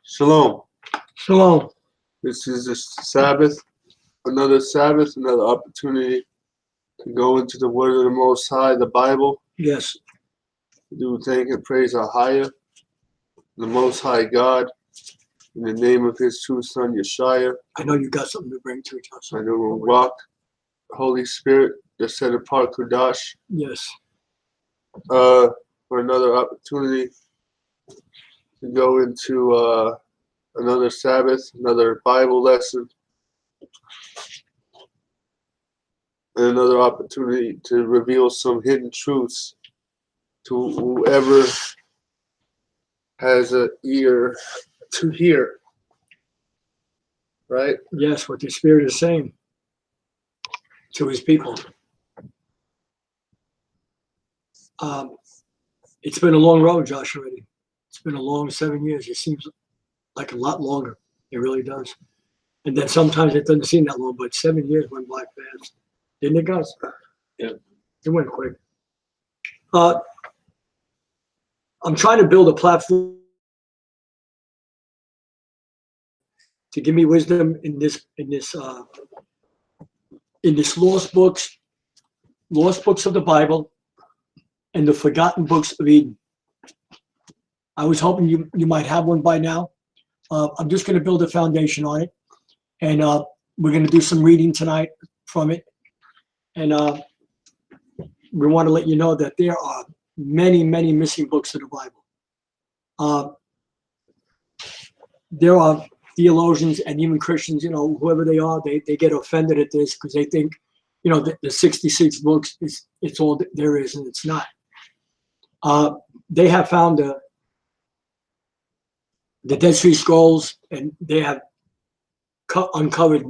Shalom. Shalom. This is a Sabbath, another opportunity to go into the Word of the Most High, the Bible. Yes. Do thank and praise Ahayah, the Most High God, in the name of His true Son, Yashayah. I know you got something to bring to us. I know we'll walk, Holy Spirit, the set apart Kudash. Yes. For another opportunity to go into another Sabbath, another Bible lesson, and another opportunity to reveal some hidden truths to whoever has an ear to hear. Right? Yes, what the Spirit is saying to His people. It's been a long road, Josh, already. It's been a long 7 years. It seems like a lot longer. It really does. And then sometimes it doesn't seem that long, but 7 years went by fast. Didn't it, guys? Yeah. It went quick. I'm trying to build a platform to give me wisdom in this lost books of the Bible and the forgotten books of Eden. I was hoping you might have one by now. I'm just going to build a foundation on it, and we're going to do some reading tonight from it. And we want to let you know that there are many, many missing books of the Bible. There are theologians and even Christians, whoever they are, they get offended at this because they think, the 66 books it's all there is, and it's not. They have found the Dead Sea Scrolls, and they have uncovered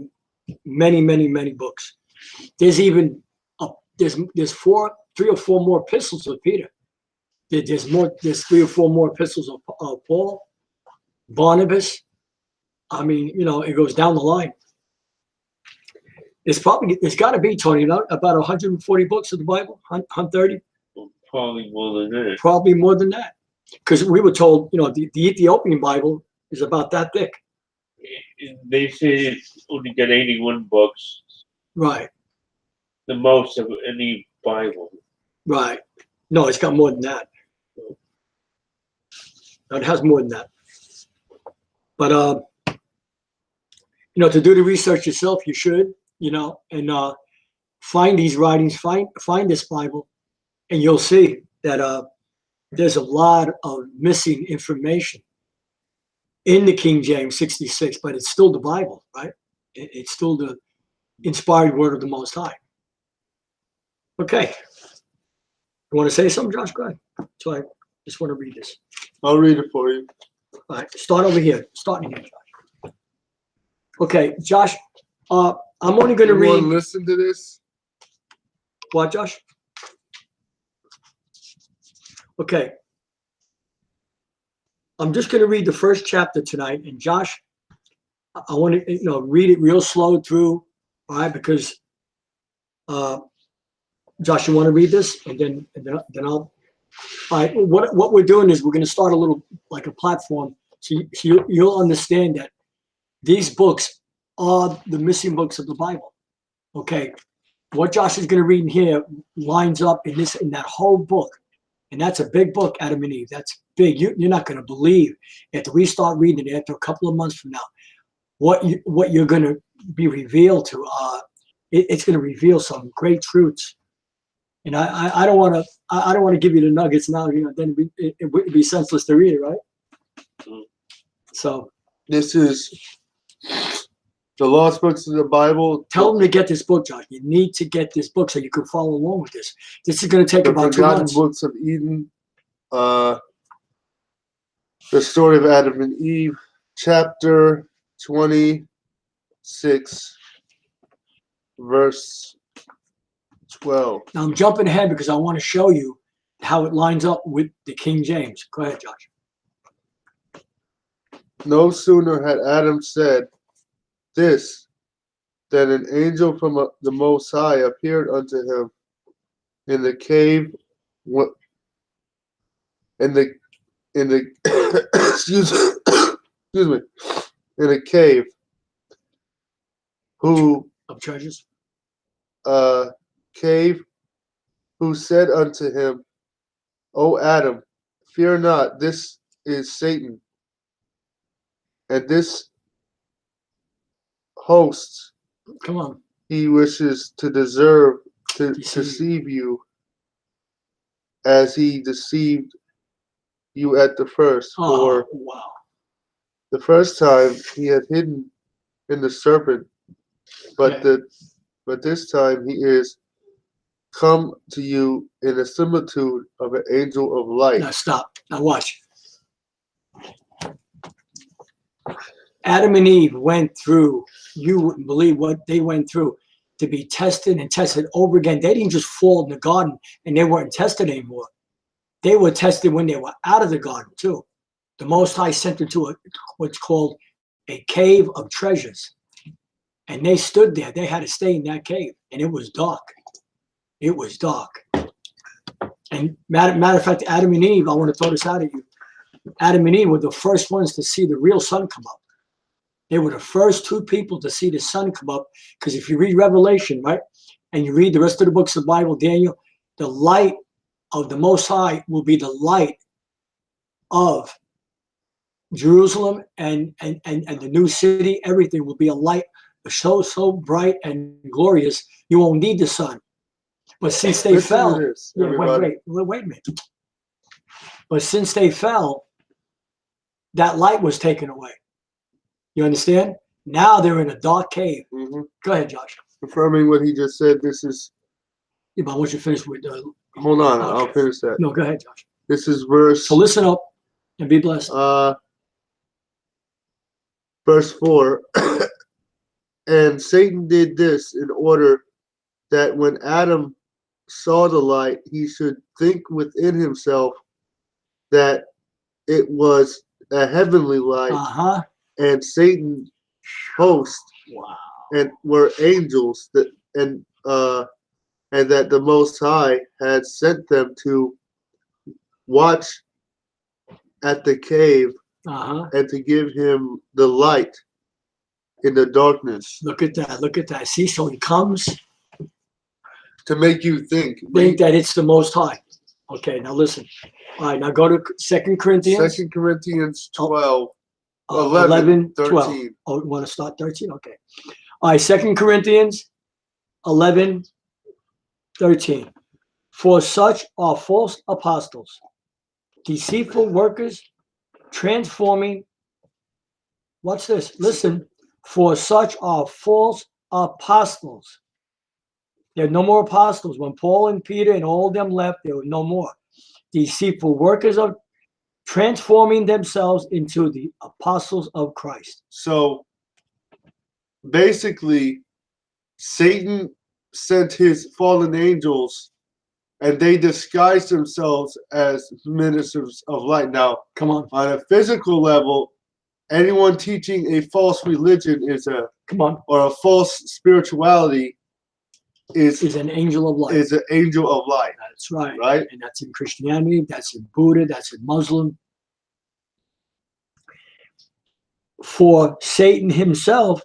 many, many, many books. There's even there's 3 or 4 more epistles of Peter. There's 3 or 4 more epistles of Paul, Barnabas. I mean, it goes down the line. It's got to be, Tony, about 140 books of the Bible, 130. Probably more than that. Probably more than that, because we were told, the Ethiopian Bible is about that thick. They say it's only got 81 books. Right. The most of any Bible. Right. No, it's got more than that. No, it has more than that. But to do the research yourself, you should, and find these writings, find this Bible, and you'll see that there's a lot of missing information in the King James 66, but it's still the Bible, right? It's still the inspired word of the Most High. Okay. You want to say something, Josh? Go ahead. So I just want to read this. I'll read it for you. All right, start over here. Starting here, Josh. Okay, Josh, I'm only going to read. Listen to this. What, Josh? Okay. I'm just going to read the first chapter tonight, and Josh, I want to read it real slow through, all right? Because Josh, you want to read this, and then I'll. All right. What we're doing is we're going to start a little like a platform, so you'll understand that these books are the missing books of the Bible. Okay, what Josh is going to read in here lines up in that whole book, and that's a big book, Adam and Eve. That's big. You're not going to believe after we start reading it after a couple of months from now what you're going to be revealed to. It's going to reveal some great truths. And I don't want to give you the nuggets now. Then it would be senseless to read it, right? So this is the lost books of the Bible. Tell them to get this book, Josh. You need to get this book so you can follow along with this. This is going to take about 2 months. The books of Eden, the story of Adam and Eve, chapter 26, verse 12. Now I'm jumping ahead because I want to show you how it lines up with the King James. Go ahead, Josh. No sooner had Adam said this than an angel from the Most High appeared unto him in the cave, in the excuse excuse me, in a cave, who Of treasures. cave, who said unto him, O Adam, fear not, this is Satan, and this host Come on. he wishes to deceive you as he deceived you at the first. Oh, For wow. the first time he had hidden in the serpent, but this time he is come to you in the similitude of an angel of light. Now stop. Now watch. Adam and Eve went through, you wouldn't believe what they went through to be tested and tested over again. They didn't just fall in the garden and they weren't tested anymore. They were tested when they were out of the garden too. The Most High sent them to what's called a cave of treasures. And they stood there. They had to stay in that cave. And it was dark. It was dark. And matter of fact, Adam and Eve, I want to throw this out at you. Adam and Eve were the first ones to see the real sun come up. They were the first two people to see the sun come up. Because if you read Revelation, right, and you read the rest of the books of the Bible, Daniel, the light of the Most High will be the light of Jerusalem and the new city. Everything will be a light so bright and glorious, you won't need the sun. But since they fell, wait a minute. But since they fell, that light was taken away. You understand? Now they're in a dark cave. Mm-hmm. Go ahead, Josh. Confirming what he just said, this is... Yeah, but I want you to finish with... Hold on, okay. I'll finish that. No, go ahead, Josh. This is verse... So listen up and be blessed. Verse 4. And Satan did this in order that when Adam saw the light, he should think within himself that it was a heavenly light, and Satan's host and were angels and that the Most High had sent them to watch at the cave and to give him the light in the darkness. Look at that. Look at that. See, so he comes to make you think that it's the Most High. Okay, now listen. All right, now go to 2 Corinthians. 2 Corinthians 12, 11, 13. 12. Oh, you want to start 13? Okay. All right, 2 Corinthians 11, 13. For such are false apostles, deceitful workers, transforming. Watch this. Listen. For such are false apostles. There are no more apostles. When Paul and Peter and all of them left, there were no more. Deceitful workers of transforming themselves into the apostles of Christ. So basically, Satan sent his fallen angels and they disguised themselves as ministers of light. Now, come on a physical level, anyone teaching a false religion is a or a false spirituality is an angel of light. Is an angel of light. That's right. Right? And that's in Christianity, that's in Buddha, that's in Muslim. For Satan himself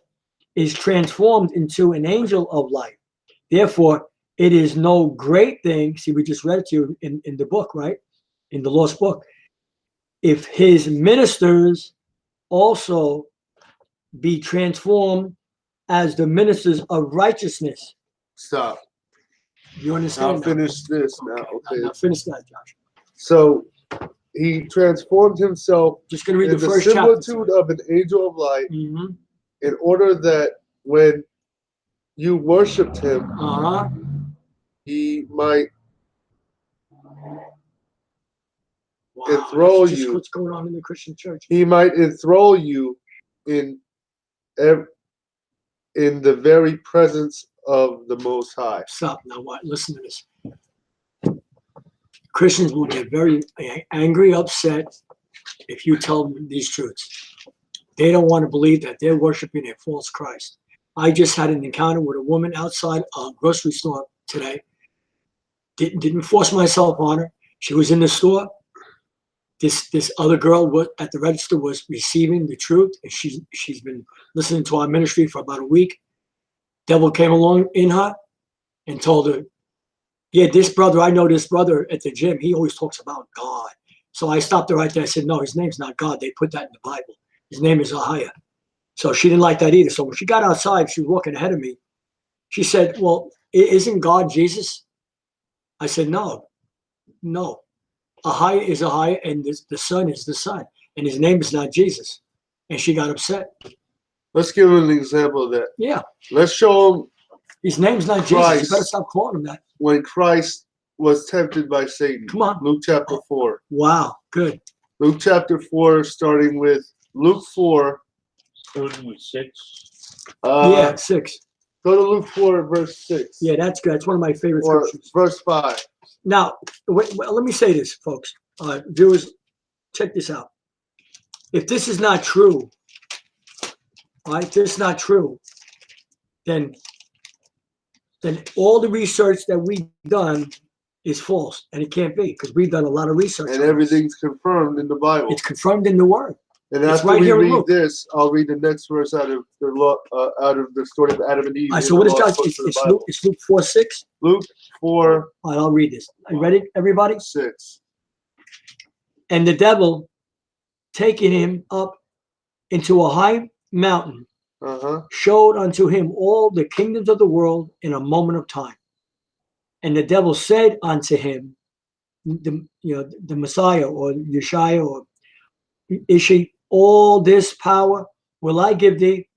is transformed into an angel of light. Therefore, it is no great thing. See, we just read it to you in the book, right? In the lost book. If his ministers also be transformed as the ministers of righteousness. Stop. You understand? I'll finish this now. Okay. Now finish that, Josh. So he transformed himself just going to read in the first similitude of an angel of light in order that when you worshipped him, he might enthrall you. What's going on in the Christian church? He might enthrall you in the very presence of the Most High. Stop. Now what? Listen to this. Christians will get very angry, upset if you tell them these truths. They don't want to believe that they're worshiping a false Christ. I just had an encounter with a woman outside a grocery store today. Didn't force myself on her. She was in the store. this other girl at the register was receiving the truth, and she's been listening to our ministry for about a week. Devil came along in her and told her, yeah, this brother, I know this brother at the gym, he always talks about God. So I stopped her right there. I said, no, his name's not God. They put that in the Bible. His name is Ahayah. So she didn't like that either. So when she got outside, she was walking ahead of me. She said, well, isn't God Jesus? I said, no. Ahayah is Ahayah, and the Son is the Son. And his name is not Jesus. And she got upset. Let's give him an example of that. Yeah. Let's show him His name's not Jesus. You better stop calling him that. when Christ was tempted by Satan. Come on. Luke chapter 4. Wow. Good. Luke chapter 4, starting with Luke 4. Starting with 6. Yeah, 6. Go to Luke 4, verse 6. Yeah, that's good. That's one of my favorite Or scriptures. verse 5. Now, wait, let me say this, folks. Viewers, check this out. If this is not true, right? If this is not true, then all the research that we've done is false, and it can't be, because we've done a lot of research. And everything's confirmed in the Bible. It's confirmed in the Word. And it's after right we here in read Luke. this, I'll read the next verse out of the story of Adam and Eve. All right, so what is God? It's Luke 4:6. Luke 4. All right, I'll read this. Are you ready, everybody? 6. And the devil, taking him up into a high mountain, showed unto him all the kingdoms of the world in a moment of time. And the devil said unto him, the Messiah or Yashayah or Ishi, all this power will I give thee,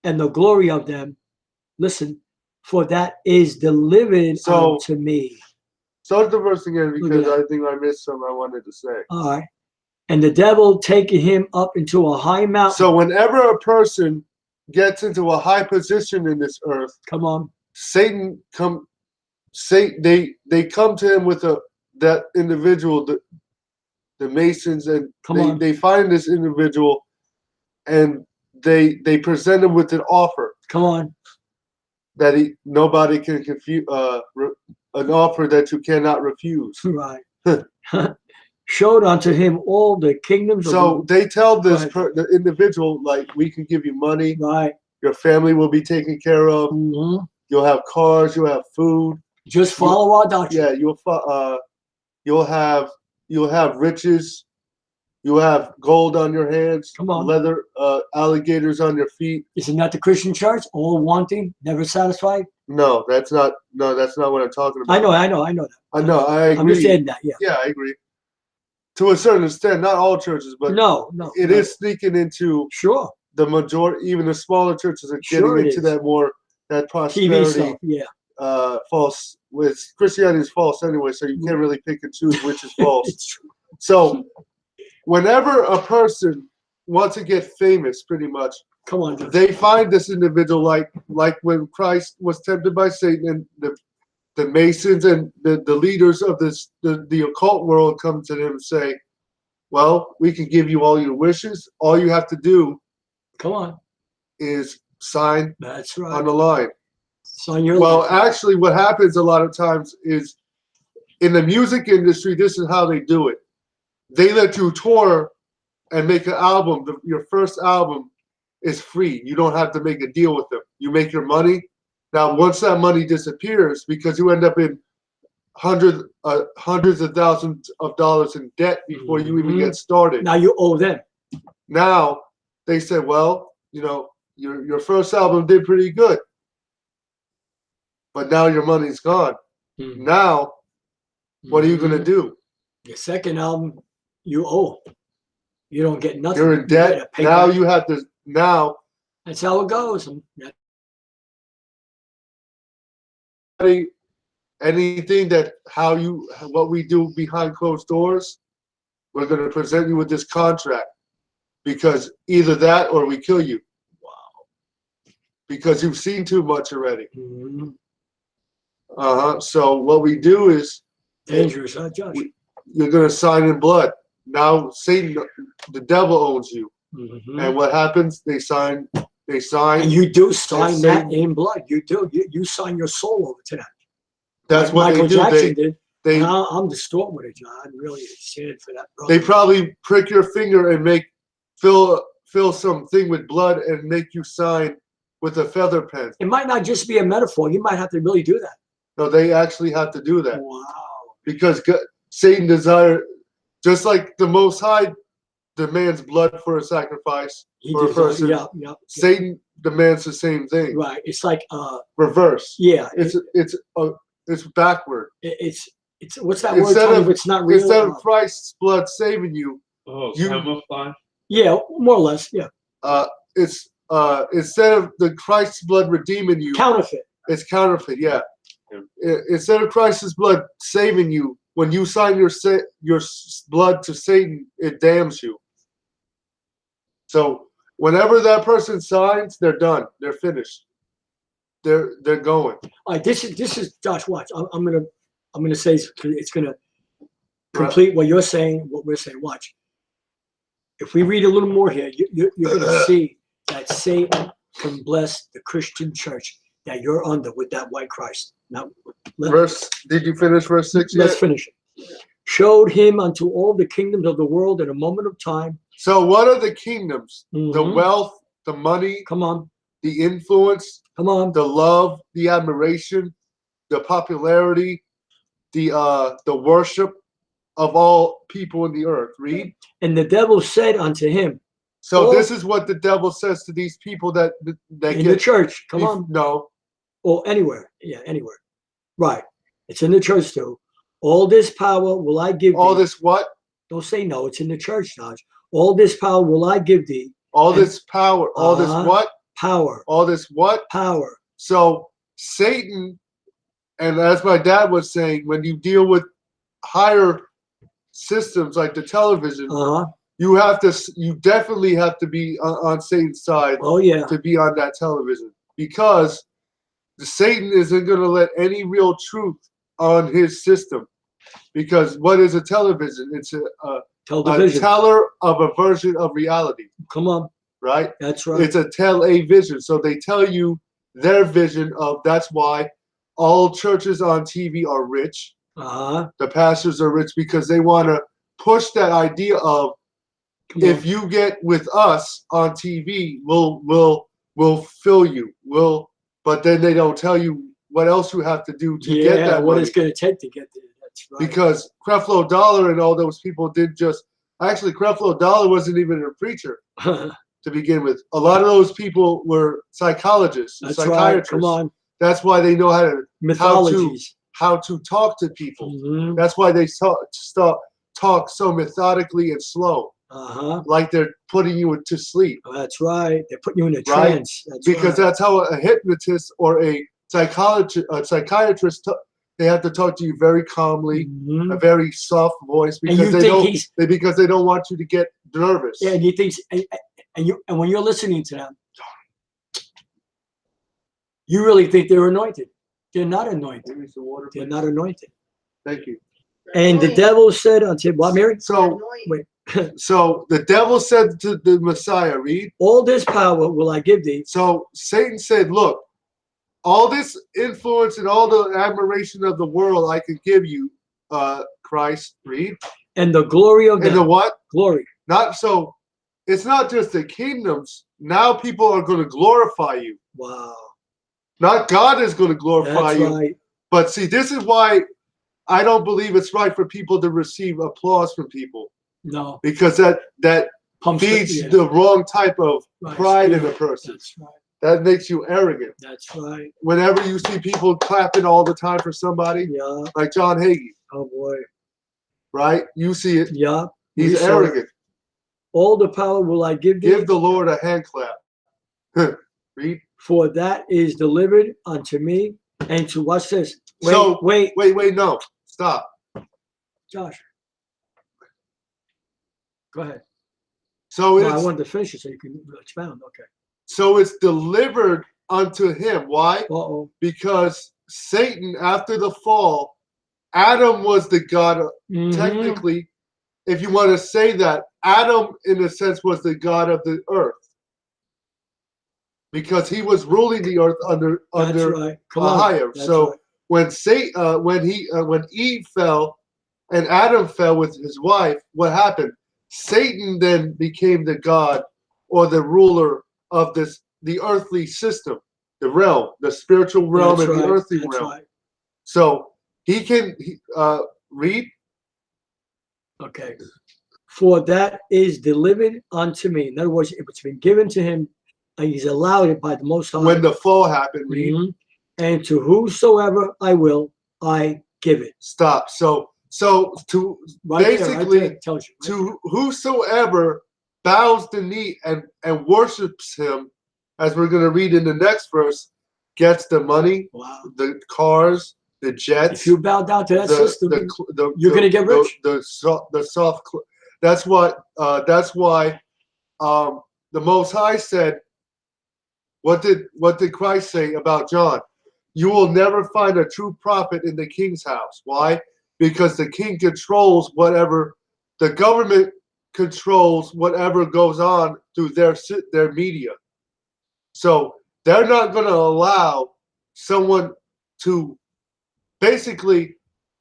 and the glory of them. Listen, for that is delivered unto me. Start the verse again, because I think I missed something I wanted to say. All right. And the devil taking him up into a high mountain. So whenever a person gets into a high position in this earth, come on, they come to him with that individual, the Masons, and they find this individual, and they present him with an offer. Come on. That nobody can confuse, an offer that you cannot refuse. Right. Showed unto him all the kingdoms. So they tell the individual, like, we can give you money. Right. Your family will be taken care of. Mm-hmm. You'll have cars. You'll have food. Just follow our doctrine. Yeah, you'll have riches. You have gold on your hands. Come on. Leather, alligators on your feet. Isn't that the Christian church? All wanting, never satisfied. No, that's not what I'm talking about. I know that. I know. I agree. I'm just saying that. Yeah. Yeah, I agree. To a certain extent, not all churches, but no, it is sneaking into the majority. Even the smaller churches are getting into that prosperity. TV stuff, false. With Christianity is false anyway, so you can't really pick and choose which is false. So, whenever a person wants to get famous, pretty much, come on, they find this individual, like when Christ was tempted by Satan, and the Masons and the leaders of the occult world come to them and say, well, we can give you all your wishes. All you have to do, come on, is sign that's right on the line. Sign your well, life. Actually, what happens a lot of times is in the music industry, this is how they do it. They let you tour and make an album. Your first album is free. You don't have to make a deal with them. You make your money. Now, once that money disappears, because you end up in hundreds of thousands of dollars in debt before you even get started. Now you owe them. Now they say, well, your first album did pretty good, but now your money's gone. Now, what are you going to do? Your second album, you owe. You don't get nothing. You're in debt. Now you have to. Now that's how it goes. Anything what we do behind closed doors, we're going to present you with this contract, because either that or we kill you. Wow. Because you've seen too much already. So what we do is dangerous, huh, Josh? You're going to sign in blood. Now Satan, the devil, owns you. And what happens? They sign. And you do sign that in blood. You do. You sign your soul over to that. That's what Michael they do. Jackson did. They I'm distraught with it, John. I'm really sad for that brother. they probably prick your finger and fill something with blood and make you sign with a feather pen. It might not just be a metaphor. You might have to really do that. No, they actually have to do that. Wow. Because Satan just like the Most High demands blood for a sacrifice for a person. Yeah. Satan demands the same thing. Right. It's like Reverse. yeah. It's backward. It's what's that word? Tell me if it's not real. Instead of Christ's blood saving you, Camouflage. Yeah, more or less. Yeah. It's instead of the Christ's blood redeeming you, Counterfeit. it's counterfeit. Yeah. Instead of Christ's blood saving you, when you sign your blood to Satan, it damns you. So whenever that person signs, they're done. They're finished. They're going. All right. This is Josh. Watch. I'm gonna say it's gonna complete what you're saying. What we're saying. Watch. If we read a little more here, you're gonna see that Satan can bless the Christian church that you're under with that white Christ. Now, did you finish verse 6 yet? Let's finish it. Showed him unto all the kingdoms of the world in a moment of time. So what are the kingdoms? Mm-hmm. The wealth, the money, come on, the influence, come on, the love, the admiration, the popularity, the worship of all people in the earth. Read. And the devil said unto him. So this is what the devil says to these people that in get the church. Come on. No. Or anywhere. Yeah, anywhere. Right. It's in the church too. All this power will I give all thee. This what? Don't say no. It's in the church, Dodge. All this power will I give thee. All this power. All this what? Power. All this what? Power. So Satan, and as my dad was saying, when you deal with higher systems like the television, you definitely have to be on Satan's side. Oh yeah. To be on that television, because Satan isn't going to let any real truth on his system. Because what is a television? It's a teller of a version of reality. Come on. Right? That's right. It's a vision. So they tell you their vision of, that's why all churches on TV are rich. The pastors are rich because they want to push that idea of, if you get with us on TV, we'll fill you. But then they don't tell you what else you have to do to get that what money. it's going to take to get there. That's right. Because Creflo Dollar and all those people did just... Actually, Creflo Dollar wasn't even a preacher to begin with. A lot of those people were psychologists, That's psychiatrists. Right. Come on. That's why they know how to talk to people. Mm-hmm. That's why they talk so methodically and slow. Like they're putting you to sleep. That's right. They're putting you in a trance. Because that's how a hypnotist or a psychiatrist, they have to talk to you very calmly, a very soft voice, because they don't want you to get nervous. Yeah, and you think, and when you're listening to them, you really think they're anointed. They're not anointed. They're not anointed. Thank you. And the devil said unto him, what, Mary? So the devil said to the Messiah, read. All this power will I give thee. So Satan said, look, all this influence and all the admiration of the world I can give you, Christ, read. And the glory of and the what? Glory. Not so. It's not just the kingdoms. Now people are going to glorify you. Wow. Not God is going to glorify you. Right. But see, this is why I don't believe it's right for people to receive applause from people. No. Because that feeds the wrong type of pride in a person. That's right. That makes you arrogant. That's right. Whenever you see people clapping all the time for somebody, like John Hagee. Oh boy. Right? You see it. Yeah. He's arrogant. All the power will I give thee. Give the Lord a hand clap. Read. For that is delivered unto me. And to watch this. Wait, no. Stop. Josh. Go ahead. So I wanted to finish it so you can expound. Okay. So it's delivered unto him. Why? Because Satan, after the fall, Adam was the god. Technically, if you want to say that, Adam, in a sense, was the god of the earth. Because he was ruling the earth under Ahayah. So when Eve fell and Adam fell with his wife, what happened? Satan then became the god or the ruler of the earthly system, the realm, the spiritual realm, That's and right. the earthly That's realm. right. So he can read. Okay. For that is delivered unto me. In other words, it's been given to him, and he's allowed it by the Most High. When the fall happened, read. Mhm. And to whosoever I will, I give it. Stop. So to Right there, basically right there, it tells you. Right to whosoever bows the knee and worships him, as we're going to read in the next verse, gets the money, wow. the cars, the jets. If you bow down to that system, you're going to get rich. The soft. That's what. That's why. The Most High said. What did Christ say about John? You will never find a true prophet in the king's house. Why? Because the king controls whatever, the government controls whatever goes on through their media. So they're not going to allow someone to, basically,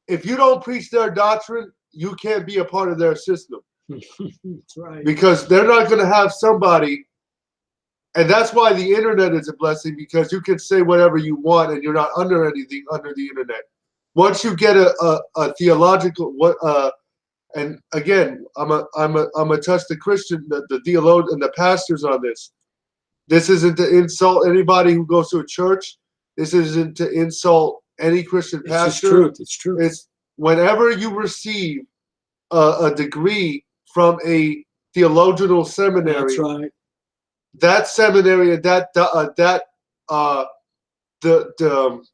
if you don't preach their doctrine, you can't be a part of their system. That's right. Because they're not going to have somebody. And that's why the internet is a blessing, because you can say whatever you want and you're not under anything under the internet. Once you get a theological and again, I'm a touch the Christian, the theologian and the pastors on this. This isn't to insult anybody who goes to a church. This isn't to insult any Christian pastor. It's truth. It's true. It's whenever you receive a degree from a theological seminary. That's right. That seminary and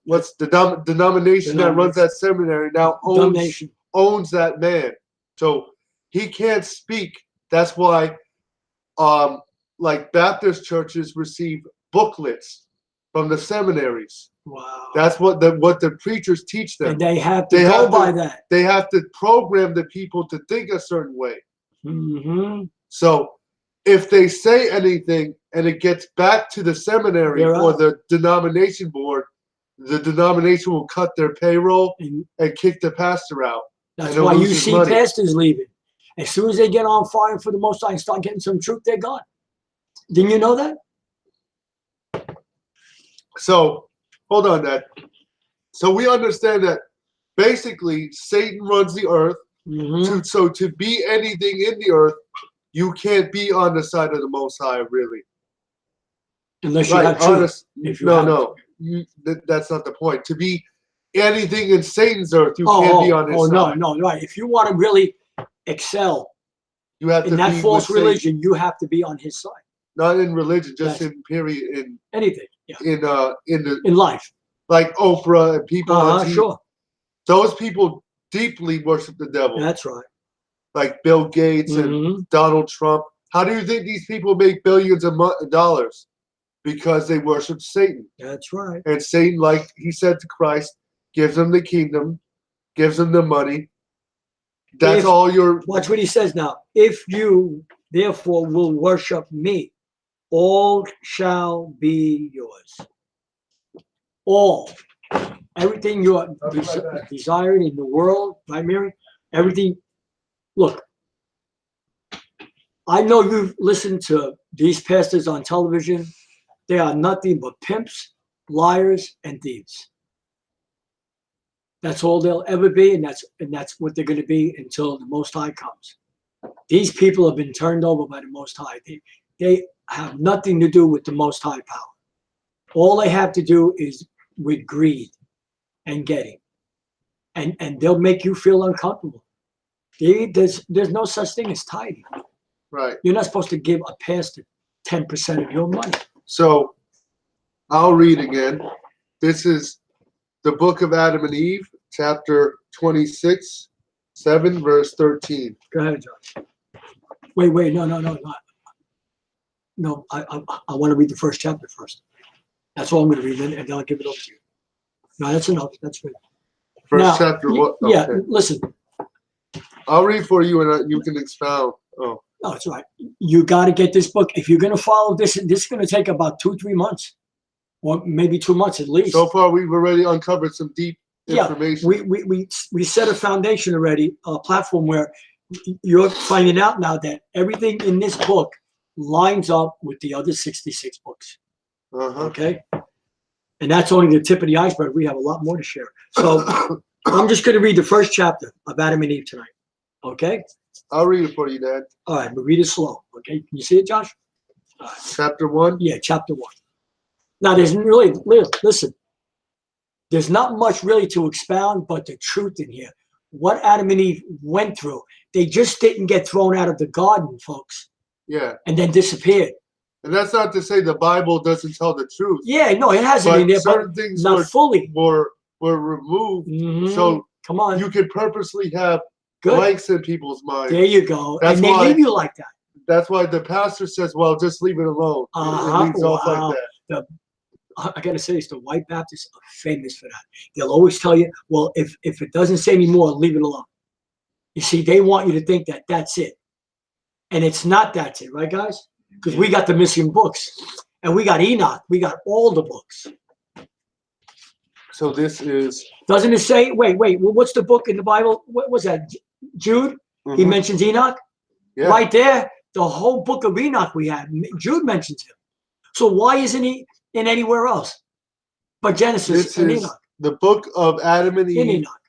what's the denomination that runs that seminary now owns that man, so he can't speak. That's why like Baptist churches receive booklets from the seminaries. Wow. That's what the preachers teach them. And they have to go by that. They have to program the people to think a certain way. Mm-hmm. So if they say anything and it gets back to the seminary or the denomination board, the denomination will cut their payroll and kick the pastor out. That's why you see pastors leaving. As soon as they get on fire for the Most High and start getting some truth, they're gone. Didn't you know that? So, hold on, Dad. So we understand that basically Satan runs the earth. Mm-hmm. So to be anything in the earth, you can't be on the side of the Most High, really. Unless you have truth. That's not the point. To be anything in Satan's earth, you can't be on his side. No, right. If you want to really excel you have in to that be false religion, you have to be on his side. Not in religion, just in period, in anything. Yeah. In life. Like Oprah and people. Sure. Those people deeply worship the devil. That's right. Like Bill Gates and Donald Trump. How do you think these people make billions of dollars? Because they worship Satan. That's right. And Satan, like he said to Christ, gives them the kingdom, gives them the money. That's all your... Watch what he says now. If you, therefore, will worship me, all shall be yours. All. Everything you are desiring in the world, right, Mary? Everything. Look, I know you've listened to these pastors on television. They are nothing but pimps, liars, and thieves. That's all they'll ever be, and that's what they're going to be until the Most High comes. These people have been turned over by the Most High. They have nothing to do with the Most High power. All they have to do is with greed and getting, and they'll make you feel uncomfortable. There's no such thing as tithing. Right. You're not supposed to give a pastor 10% of your money. So, I'll read again. This is the book of Adam and Eve, chapter 26, 7, verse 13. Go ahead, John. Wait, no. No, I want to read the first chapter first. That's all I'm going to read, and then I'll give it over to you. No, that's enough. That's good. First chapter, what? Okay. Yeah, listen. I'll read for you, and you can expound. Oh. No, it's all right. You got to get this book. If you're going to follow this is going to take about 2-3 months. or maybe 2 months at least. So far, we've already uncovered some deep information. We set a foundation already, a platform where you're finding out now that everything in this book lines up with the other 66 books. Okay? And that's only the tip of the iceberg. We have a lot more to share. So I'm just going to read the first chapter of Adam and Eve tonight. Okay? I'll read it for you, Dad. All right, but read it slow. Okay? Can you see it, Josh? All right. Chapter 1? Yeah, chapter 1. Now, there's really, listen, there's not much really to expound but the truth in here. What Adam and Eve went through, they just didn't get thrown out of the garden, folks. Yeah. And then disappeared. And that's not to say the Bible doesn't tell the truth. Yeah, no, it hasn't But in there, certain but things not fully. were removed. So come on, you could purposely have good blanks in people's minds. There you go. That's and they why- leave you like that. That's why the pastor says, well, just leave it alone. It leaves off like that. I got to say this, the white Baptists are famous for that. They'll always tell you, well, if it doesn't say anymore, leave it alone. You see, they want you to think that that's it. And it's not that's it, right, guys? Because we got the missing books. And we got Enoch. We got all the books. So this is... Doesn't it say, wait, what's the book in the Bible? What was that? Jude? He mentions Enoch? Yeah. Right there, the whole book of Enoch we had. Jude mentions him. So why isn't he in anywhere else but Genesis This and is Enoch? the book of Adam and In Eve, Enoch.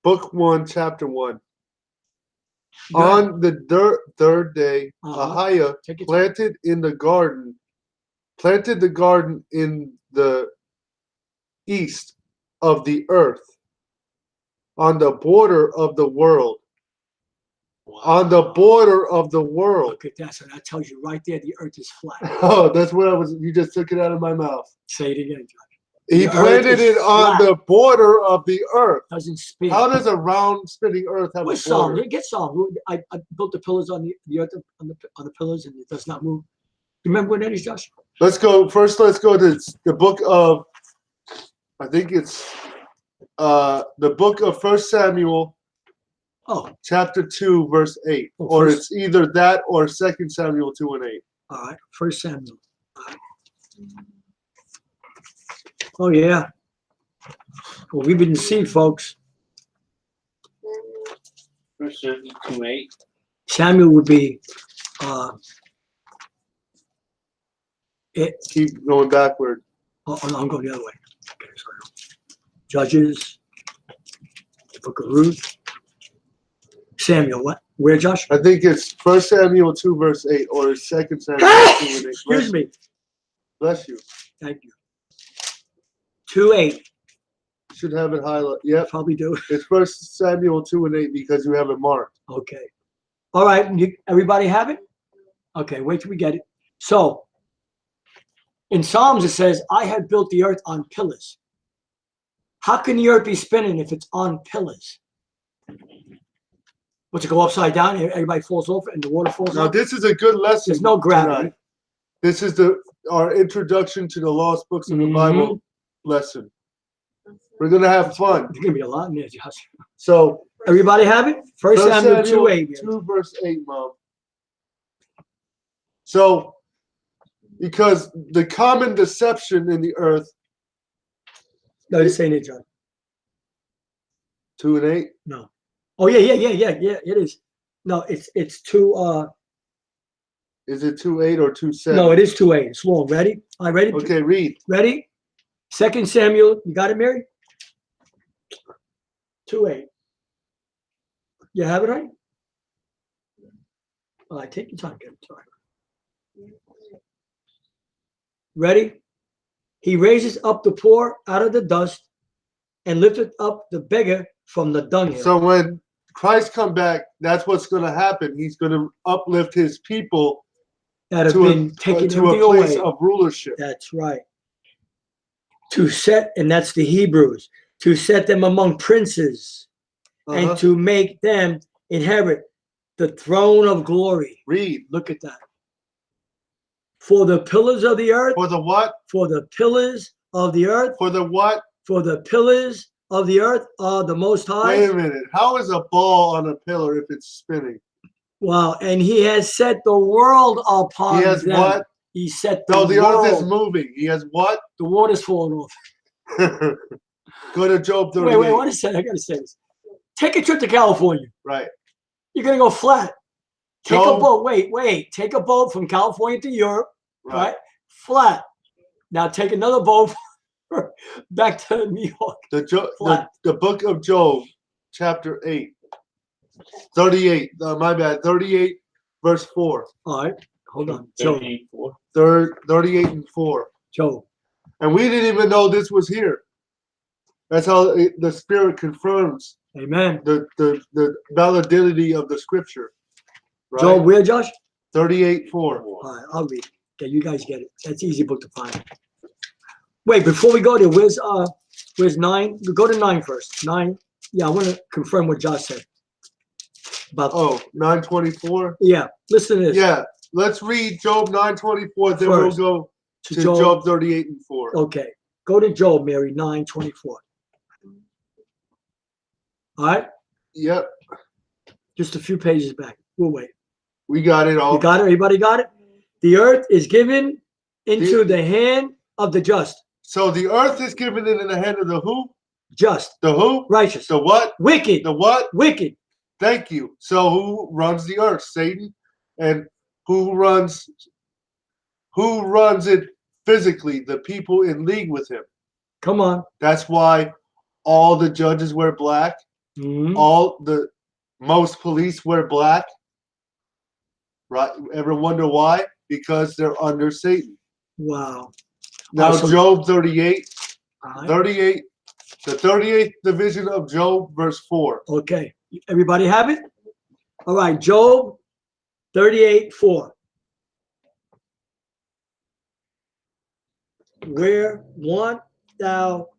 book 1, chapter 1. Go ahead. On the third day, Ahayah Take it. planted the garden in the east of the earth, on the border of the world. On the border of the world. Look at that. So that tells you right there the earth is flat. Oh, that's what you just took it out of my mouth. Say it again, John. He The planted earth is it on flat. the border of the earth. Doesn't spin. How does a round spinning earth have What's a border? Psalm? Get Psalm. I built the pillars on the earth on the pillars and it does not move. You remember what that is, Josh? Let's go to the book of, I think it's the book of 1 Samuel, chapter 2, verse 8. Or it's either that or 2 Samuel 2 and 8. All right, 1 Samuel. All right. Oh, yeah. Well, we've been deceived, folks. 1 Samuel 2:8. Samuel would be it. Keep going backward. Oh, no, I'm going the other way. Okay, sorry. Judges, the book of Ruth. Samuel, what? Where, Josh? I think it's 1 Samuel 2, verse 8, or 2 Samuel 2 and 8. Excuse me. Bless you. Thank you. 2:8. Should have it highlighted. Yep. Probably do. It's 1 Samuel 2 and 8 because you have it marked. Okay. All right. Everybody have it? Okay. Wait till we get it. So, in Psalms it says, I have built the earth on pillars. How can the earth be spinning if it's on pillars? What's it go upside down? Everybody falls over and the water falls Now, off? this is a good lesson. There's no gravity. Tonight. This is our introduction to the lost books of the Bible lesson. We're going to have fun. There's going to be a lot in there, Josh. So, everybody have it? 1 Samuel 2:8. 2 verse 8, Mom. So, because the common deception in the earth. No, this ain't it, John. 2 and 8? No. Oh, yeah, it is. No, it's 2, Is it 2:8 or 2:7? no, it is 2:8. It's long. Ready? All right, ready? Okay, read. Ready? 2 Samuel, you got it, Mary? 2:8. You have it, right? All right, take your time. Get it. Sorry. Ready? He raises up the poor out of the dust and lifteth up the beggar from the dunghill. So when Christ come back, that's what's going to happen. He's going to uplift his people that have to been taken to a place of rulership. That's right. To set, and that's the Hebrews, to set them among princes and to make them inherit the throne of glory. Read. Look at that. For the pillars of the earth. For the what? For the pillars of the earth. For the what? For the pillars of the earth are the Most High. Wait a minute. How is a ball on a pillar if it's spinning? Wow. And he has set the world upon He has them. what? He set No, the world. earth is moving. He has what? The water's falling off. Go to Job 38. Wait, what is that? I gotta say this. Take a trip to California. Right. You're gonna go flat. Take Job, a boat. Wait. Take a boat from California to Europe. Right? Flat. Now take another boat back to New York. The book of Job, chapter 8. 38. My bad. 38, verse 4. All right. Hold on. Job. 38 and 4. Job. And we didn't even know this was here. That's how the Spirit confirms Amen. the validity of the Scripture. Right? Job, where, Josh? 38, 4. All right, I'll read it. Okay, you guys get it. That's an easy book to find. Wait, before we go there, where's 9? Go to 9 first. 9. Yeah, I want to confirm what Josh said. About 9:24. Yeah, listen to this. Yeah, let's read Job 9:24. Then First, we'll go to Job 38 and 4. Okay, go to Job, Mary, 9:24. All right. Yep. Just a few pages back. We'll wait. We got it all. You got it? Everybody got it? The earth is given into the hand of the just. So the earth is given in the hand of the who? Just. The who? Righteous. The what? Wicked. The what? Wicked. Thank you. So who runs the earth? Satan. And who runs it physically? The people in league with him. Come on. That's why all the judges wear black. Mm-hmm. Most police wear black. Right? Ever wonder why? Because they're under Satan. Wow. Now So, Job 38. right. 38. The 38th division of Job, verse 4. Okay. Everybody have it? All right. Job 38:4. Where wast thou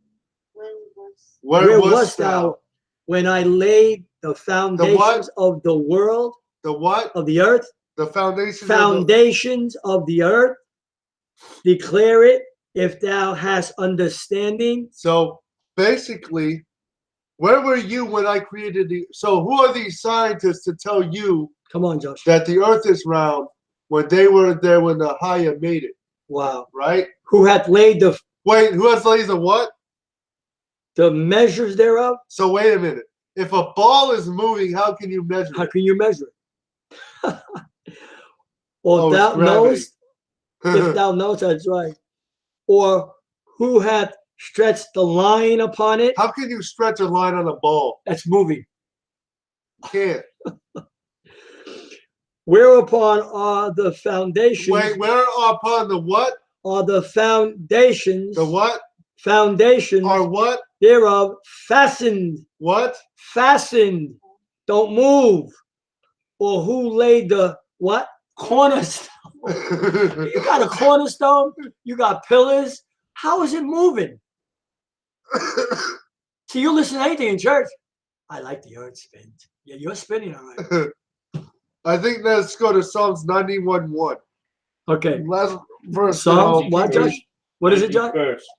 when I laid the foundations of the world? The what? Of the earth? The foundations of the earth. Declare it if thou hast understanding. So basically, where were you when I created so who are these scientists to tell you? Come on, Josh. That the earth is round when they were there when the Ahayah made it. Wow. Right? Who hath laid the who has laid the what? The measures thereof. So wait a minute. If a ball is moving, how can you measure it? How can you measure it? Or thou knowest, if thou knowest, that's right. Or who hath stretched the line upon it? How can you stretch a line on a ball? That's moving. Can't. Whereupon are the foundations? Wait, whereupon the what? Are the foundations? The what? Foundations. Are what? Thereof fastened. What? Fastened. Don't move. Or who laid the what? Cornerstone. You got a cornerstone. You got pillars. How is it moving? See, you listen to anything in church. I like the earth spins. Yeah, you're spinning all right. I think let's go to Psalms 91:1. Okay. Last verse. Psalms, what, Josh? What is it, Josh?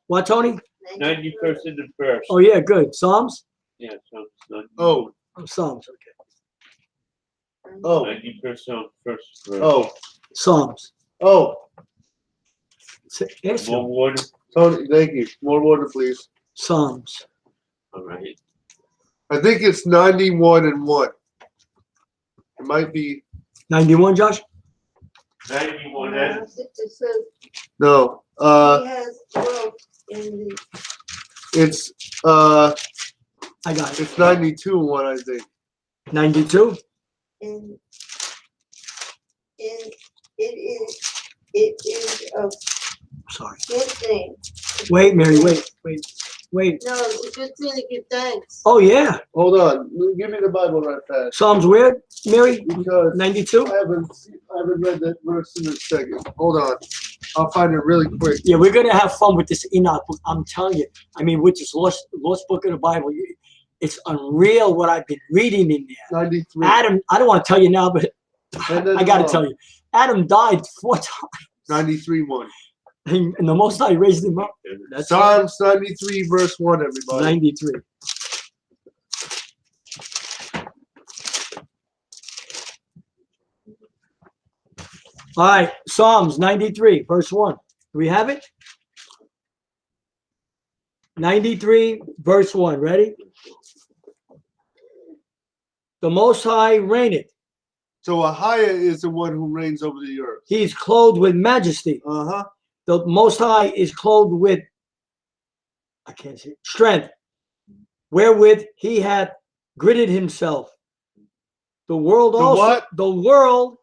What, Tony? 91st in the verse. Oh, yeah, good. Psalms? Yeah, Psalms 91. Oh. Psalms, okay. Oh. 91st Psalm, first verse. Oh. Psalms. Oh. More water. Tony, thank you. More water, please. Psalms. All right. I think it's 91:1. It might be 91, Josh? 91. No. He has dwelt in the It's I got it. it's 92:1, I think. 92? in it is of Sorry. good thing. Wait, Mary, wait. No, it's a good thing to give thanks. Oh, yeah. Hold on. Give me the Bible right fast. Psalms where, Mary? Because 92? I haven't read that verse in a second. Hold on. I'll find it really quick. Yeah, we're going to have fun with this Enoch book. I'm telling you. I mean, with this lost book of the Bible, it's unreal what I've been reading in there. 93. Adam, I don't want to tell you now, but I got to tell you. Adam died 4 times. 93:1. And the Most High raised him up. That's Psalms 93, verse 1, everybody. 93. All right, Psalms 93, verse 1. Do we have it? 93, verse 1. Ready? The Most High reigneth. So Ahayah is the one who reigns over the earth. He is clothed with majesty. Uh-huh. The Most High is clothed with, I can't see, strength, wherewith he hath girded himself. The world The also, what? the world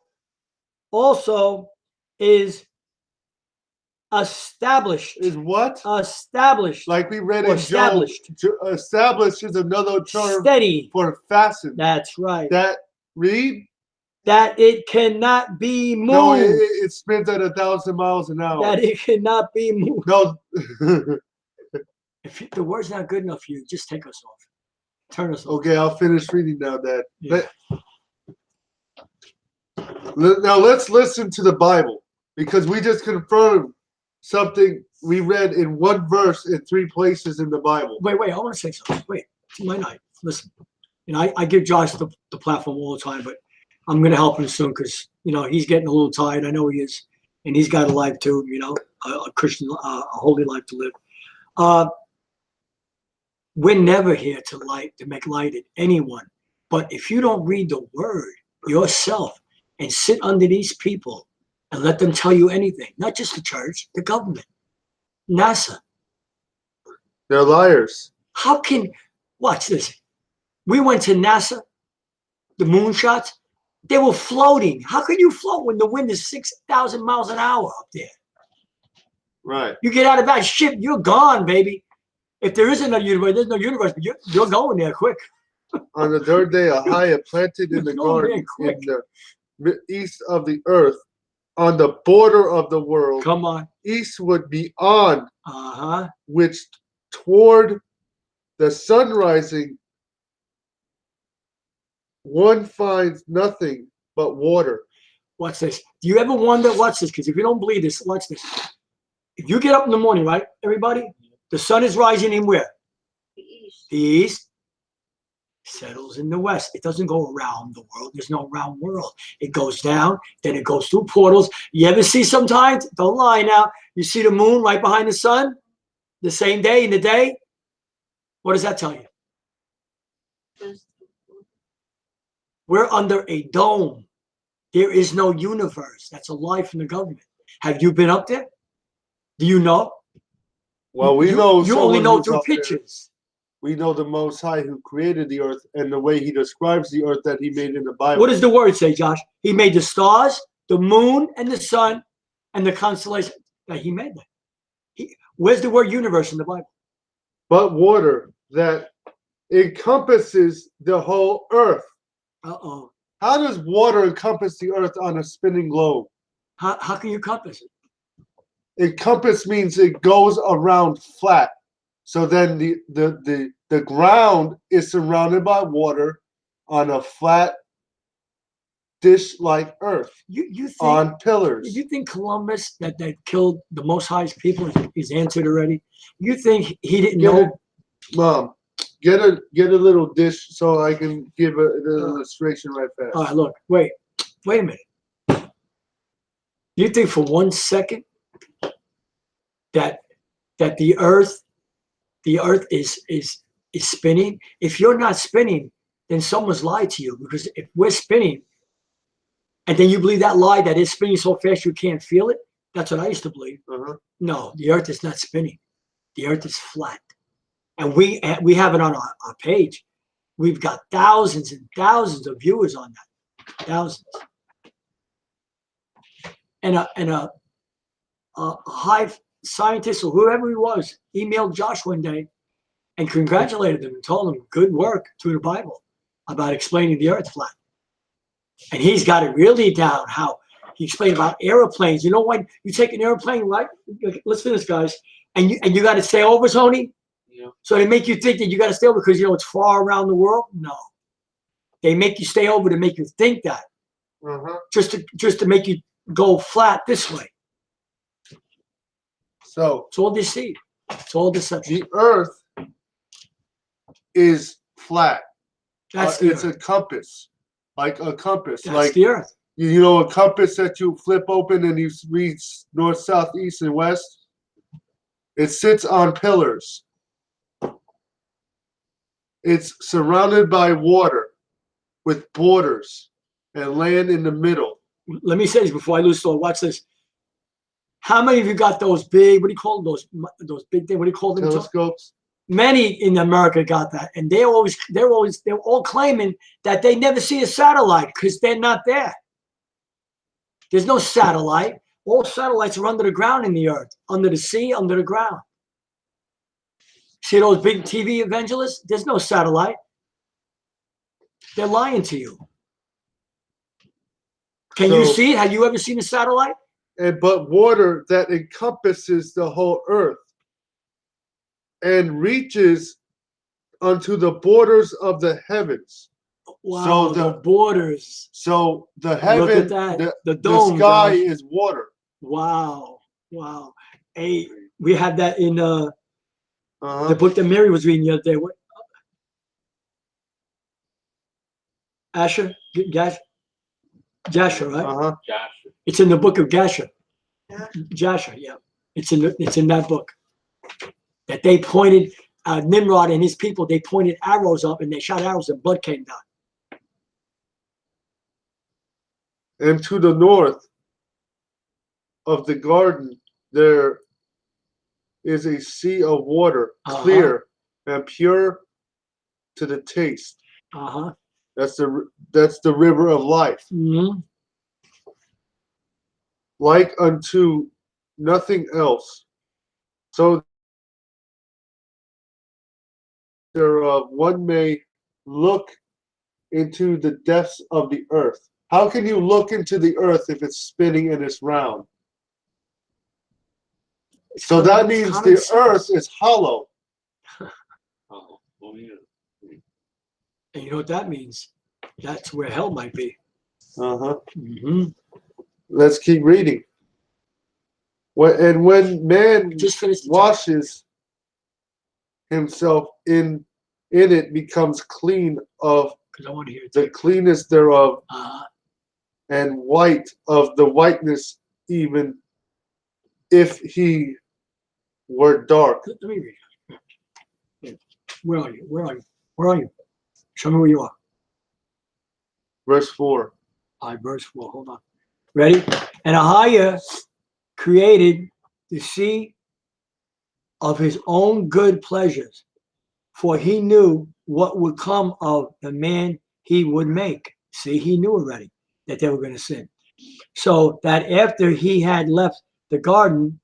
also is established. Is what? Established. Like we read Or in Job. established. Established is another term Steady. for fastened. That's right. That read? That it cannot be moved. No, it spins at 1,000 miles an hour. That it cannot be moved. No. If the word's not good enough for you, just take us off. Turn us off. Okay, I'll finish reading now, Dad. Yeah. Now let's listen to the Bible, because we just confirmed something we read in one verse in 3 places in the Bible. Wait, I want to say something. Wait, it's my night. Listen, I give Josh the platform all the time, but I'm going to help him soon because, he's getting a little tired. I know he is. And he's got a life too, a Christian, a holy life to live. We're never here to make light at anyone. But if you don't read the word yourself and sit under these people and let them tell you anything, not just the church, the government, NASA. They're liars. How can, watch this. We went to NASA, the moonshots. They were floating. How can you float when the wind is 6,000 miles an hour up there? Right. You get out of that ship, you're gone, baby. If there isn't a universe, there's no universe, but you're going there quick. On the 3rd day, Ahayah planted in the garden in the east of the earth, on the border of the world. Come on. Eastward beyond, Uh-huh. which toward the sun rising, one finds nothing but water. Watch this. Do you ever wonder, watch this, because if you don't believe this, watch this. If you get up in the morning, right, everybody? The sun is rising in where? The east. The east. Settles in the west. It doesn't go around the world. There's no round world. It goes down, then it goes through portals. You ever see sometimes, don't lie now, you see the moon right behind the sun the same day in the day? What does that tell you? We're under a dome. There is no universe. That's a lie from the government. Have you been up there? Do you know? Well, we you, know. You only know who's through up there. pictures. We know the Most High who created the earth and the way he describes the earth that he made in the Bible. What does the word say, Josh? He made the stars, the moon, and the sun, and the constellation. He made that. Where's the word universe in the Bible? But water that encompasses the whole earth. Uh-oh. How does water encompass the earth on a spinning globe? How can you compass it? Encompass means it goes around flat. So then the ground is surrounded by water on a flat dish-like earth. You think, on pillars. You think Columbus that killed the Most High's people is answered already? You think he didn't know? Mom, get a little dish so I can give an illustration right fast. All right, look, wait a minute. You think for 1 second that the earth is spinning? If you're not spinning, then someone's lied to you, because if we're spinning and then you believe that lie that it's spinning so fast you can't feel it, that's what I used to believe. No, the earth is not spinning. The earth is flat. And we have it on our page. We've got thousands and thousands of viewers on that. Thousands. And a high scientist or whoever he was emailed Josh one day and congratulated him and told him good work through the Bible about explaining the earth flat. And he's got it really down, how he explained about airplanes. You know, when you take an airplane, right? Let's finish, guys. And you got to stay over, Tony? Yeah. So they make you think that you got to stay over because, it's far around the world? No. They make you stay over to make you think that. Just to make you go flat this way. So it's all deceit. It's all deception. The earth is flat. That's it's a compass. Like a compass. That's the earth. You know a compass that you flip open and you read north, south, east, and west? It sits on pillars. It's surrounded by water with borders and land in the middle. Let me say this before I lose thought. Watch this. How many of you got those big, what do you call them? Those big things, what do you call them? Telescopes. Many in America got that. And they're all claiming that they never see a satellite because they're not there. There's no satellite. All satellites are under the ground in the earth, under the sea, under the ground. See those big TV evangelists? There's no satellite. They're lying to you. Can you see it? Have you ever seen a satellite? But water that encompasses the whole earth and reaches unto the borders of the heavens. Wow, So the borders. So the Look heaven, at that. The dome, sky guys. is water. Wow, wow. Hey, we had that in the Uh-huh. book that Mary was reading the other day. What? Asher, Jasher, right? Uh-huh. Josh. It's in the book of Jasher. Yeah. Jasher, yeah. It's in that book. That they pointed Nimrod and his people. They pointed arrows up and they shot arrows and blood came down. And to the north of the garden there is a sea of water, clear and pure to the taste. Uh-huh. That's the river of life. Mm-hmm. Like unto nothing else. So thereof one may look into the depths of the earth. How can you look into the earth if it's spinning and it's round? So that means the earth is hollow. Oh, yeah. And you know what that means? That's where hell might be. Uh-huh. Mm-hmm. Let's keep reading. And when man Just finish the washes himself in it becomes clean of because I want to hear it. the cleanness thereof, Uh, and white of the whiteness, even if he were dark. let me read it. Where are you? Where are you? Where are you? Show me where you are. Verse 4. All right, verse 4. Hold on. Ready? And Ahayah created the sea of his own good pleasures, for he knew what would come of the man he would make. See, he knew already that they were going to sin. So that after he had left the garden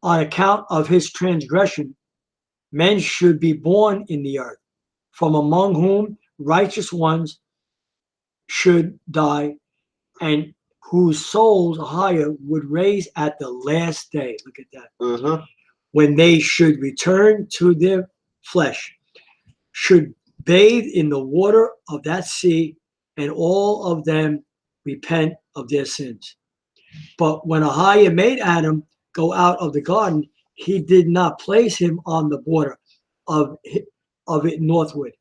on account of his transgression, men should be born in the earth, from among whom righteous ones should die, and whose souls Ahayah would raise at the last day. Look at that. Uh-huh. When they should return to their flesh, should bathe in the water of that sea, and all of them repent of their sins. But when Ahayah made Adam go out of the garden, he did not place him on the border of it northward,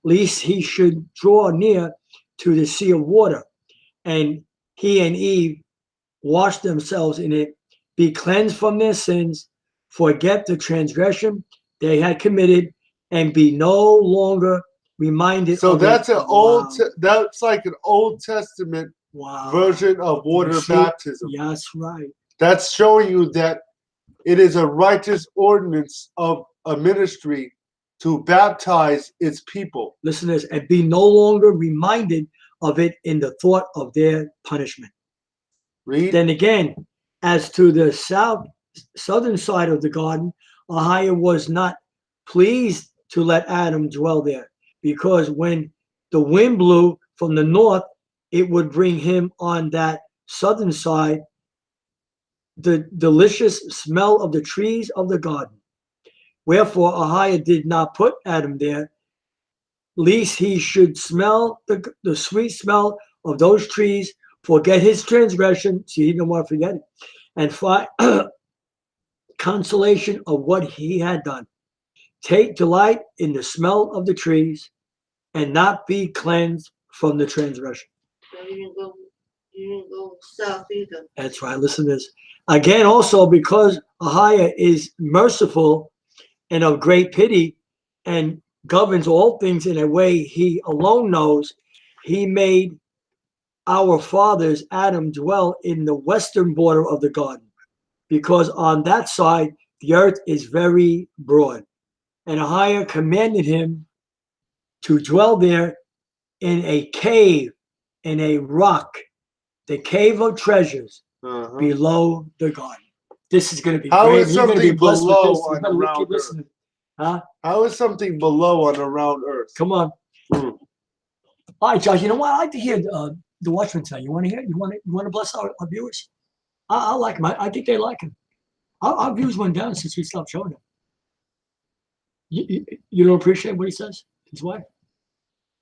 lest he should draw near to the sea of water, and he and Eve wash themselves in it, be cleansed from their sins, forget the transgression they had committed, and be no longer reminded. So of that's it. an that's like an Old Testament version of water baptism. Yes, right. That's showing you that it is a righteous ordinance of a ministry to baptize its people. Listen to this, and be no longer reminded of it in the thought of their punishment. Read. Then again, as to the southern side of the garden, Ahayah was not pleased to let Adam dwell there, because when the wind blew from the north, it would bring him on that southern side the delicious smell of the trees of the garden. Wherefore Ahayah did not put Adam there, lest he should smell the sweet smell of those trees, forget his transgression, see, he didn't want to forget it, and find consolation of what he had done. Take delight in the smell of the trees, and not be cleansed from the transgression. You didn't go south either. That's right. Listen to this. Again, also because Ahayah is merciful and of great pity and governs all things in a way he alone knows, he made our fathers, Adam, dwell in the western border of the garden, because on that side the earth is very broad. And Ahayah commanded him to dwell there in a cave, in a rock, the cave of treasures below the garden. This is going to be How great. is You're going to be something blessed with below this. on You better around keep earth? listening. Huh? How is something below on around Earth? Come on. Hmm. All right, Josh. You know what? I like to hear the Watchman tonight. You want to hear? You want to bless our viewers? I like him. I think they like him. Our views went down since we stopped showing him. You don't appreciate what he says? His wife?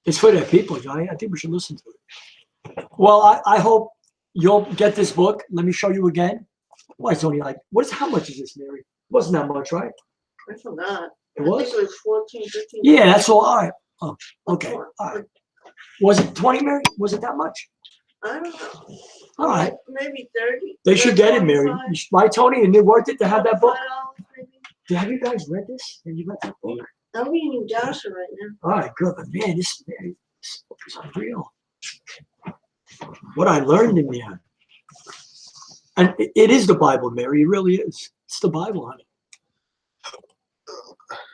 It's for their people, Johnny. I think we should listen to it. Well, I hope you'll get this book. Let me show you again. Why, it's only like, how much is this, Mary? It wasn't that much, right? I forgot. It was? I think it was 14, 15. Yeah, that's all. All right. Oh, okay. All right. Was it 20, Mary? Was it that much? I don't know. All right. Maybe 30. They should get it, Mary. Right, Tony? And it worth it to have that book? $25 Have you guys read this? Have you read that book? I'm reading Joshua right now. All right, good. But man, this book is unreal. What I learned in there. And it is the Bible, Mary. It really is. It's the Bible, honey.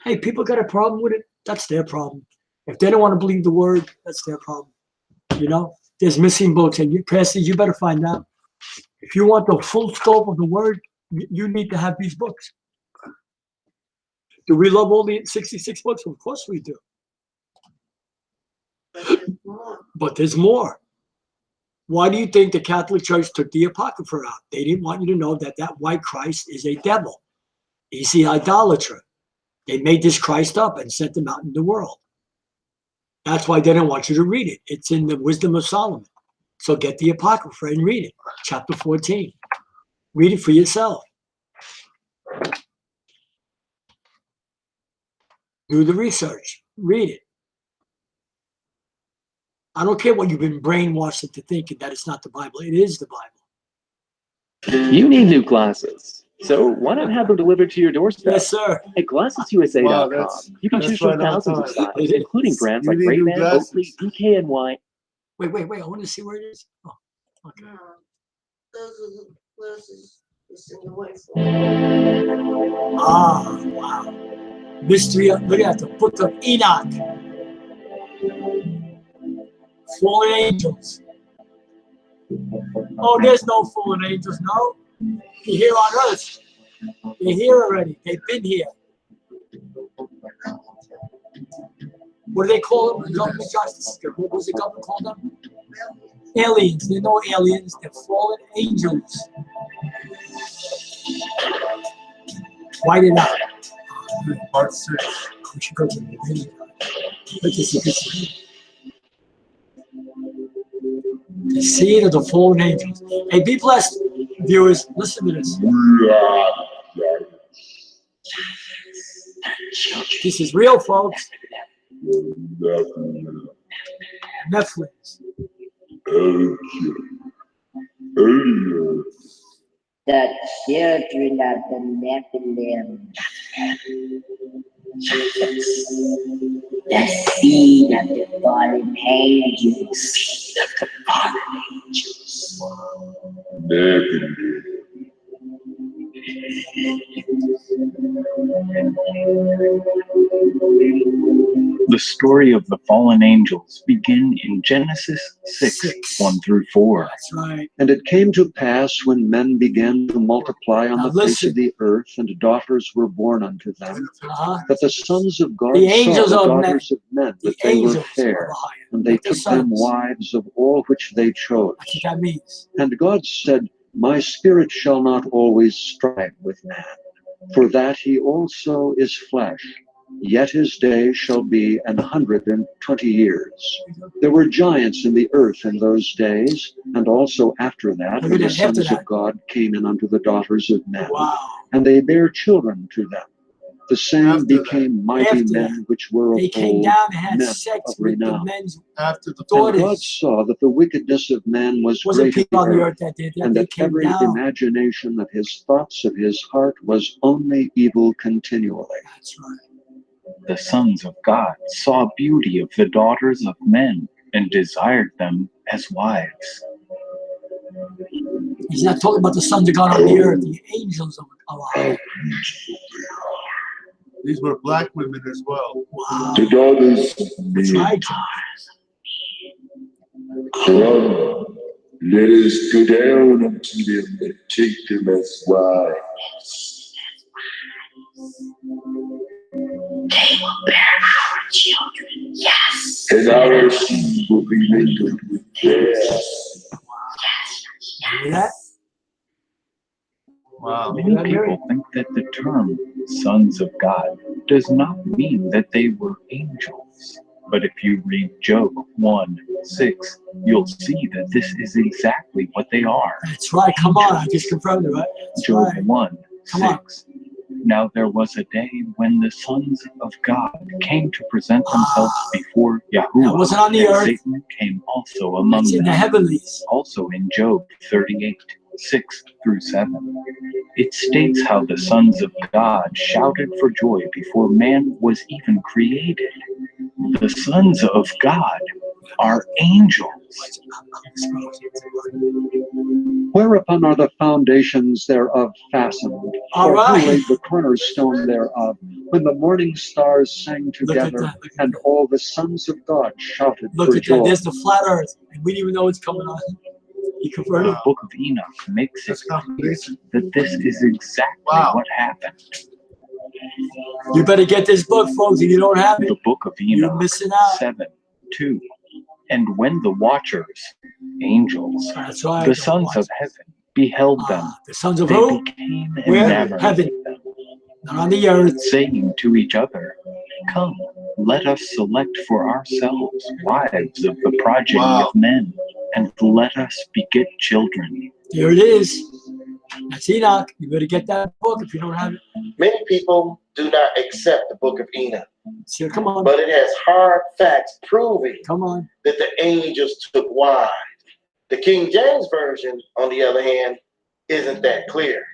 Hey, people got a problem with it. That's their problem. If they don't want to believe the word, that's their problem. You know, there's missing books, and you, pastors, you better find out. If you want the full scope of the word, you need to have these books. Do we love all the 66 books? Of course we do. But there's more. Why do you think the Catholic Church took the Apocrypha out? They didn't want you to know that white Christ is a devil. He's the idolater. They made this Christ up and sent him out in the world. That's why they don't want you to read it. It's in the Wisdom of Solomon. So get the Apocrypha and read it. Chapter 14. Read it for yourself. Do the research. Read it. I don't care what you've been brainwashed into thinking that it's not the Bible. It is the Bible. You need new glasses. So why not have them delivered to your doorstep? Yes, sir. At GlassesUSA.com, Wow, you can choose from right on thousands of time. styles, including brands You like need new Ray-Ban, glasses. Oakley, DKNY. Wait. I want to see where it is. Oh, okay. No, those are the glasses it's in the way for. Ah, wow. Mystery of, look at the book of Enoch. Fallen angels. Oh, there's no fallen angels, no. You're here on earth. They're here already. They've been here. What do they call them? Government justice. What was the government called them? Aliens. They're no aliens. They're fallen angels. Write it out. Part 6. We should go to the beginning. The seed of the fallen angels. Hey, be blessed, viewers. Listen to this. This is real, folks. Netflix. The children of the Nephilim, the seed of the fallen angels, The story of the fallen angels begin in Genesis 6, 1 through 4. That's right. And it came to pass when men began to multiply on Now the face listen. of the earth, and daughters were born unto them, Uh-huh. that the sons of God The saw angels the of men. daughters of men, The that they were angels fair, of Ahayah. and they Like the took them sons. wives of all which they chose. That's what that means. And God said, My spirit shall not always strive with man, for that he also is flesh. Yet his days shall be 120 years. There were giants in the earth in those days, and also after that, Look when at the that, after sons that. of God came in unto the daughters of men, Wow. and they bare children to them. The same After that. became mighty After men that. which were of They came old, down and had men sex of with the renown. men's After the And God daughters. saw that the wickedness of man was Wasn't great people in on the the earth, earth that did that. and They that came every down. imagination of his thoughts of his heart was only evil continually. That's right. The sons of God saw beauty of the daughters of men and desired them as wives. He's not talking about the sons of God on the earth, the angels of Allah. These were black women as well. Wow. The daughters of That's men. right. Come, let us go down unto them and take them as wives. Children, yes. And our seed will be mingled with theirs. Hear that? Wow. Many people think that the term sons of God does not mean that they were angels. But if you read Job 1:6, you'll see that this is exactly what they are. That's right. Come on. I just confirmed it, right? That's Job right. 1:6. Now there was a day when the sons of God came to present themselves before Yahuwah. That wasn't on the and earth. Satan came also among That's in the them. heavenlies. Also in Job 38:6-7. It states how the sons of God shouted for joy before man was even created. The sons of God are angels. Whereupon are the foundations thereof fastened? All Or right. who laid the cornerstone thereof? When the morning stars sang together, that, look at and all the sons of God shouted Look for at that. joy. There's the flat earth. And we didn't even know what's coming on. He converted. The book of Enoch makes it That's clear confirmation. that this is exactly Wow. what happened. You better get this book, folks. If you don't have it, The book of you're Enoch missing out. 7:2. And when the watchers, angels, That's right. the sons of heaven, beheld them, The sons of they who? became Where? enamored Heaven. with them, Not on the earth. saying to each other, "Come, let us select for ourselves wives of the progeny Wow. of men, and let us beget children." Here it is. That's Enoch. You better get that book if you don't have it. Many people do not accept the book of Enoch, So, come on. but it has hard facts proving Come on. that the angels took wives. The King James Version, on the other hand, isn't that clear.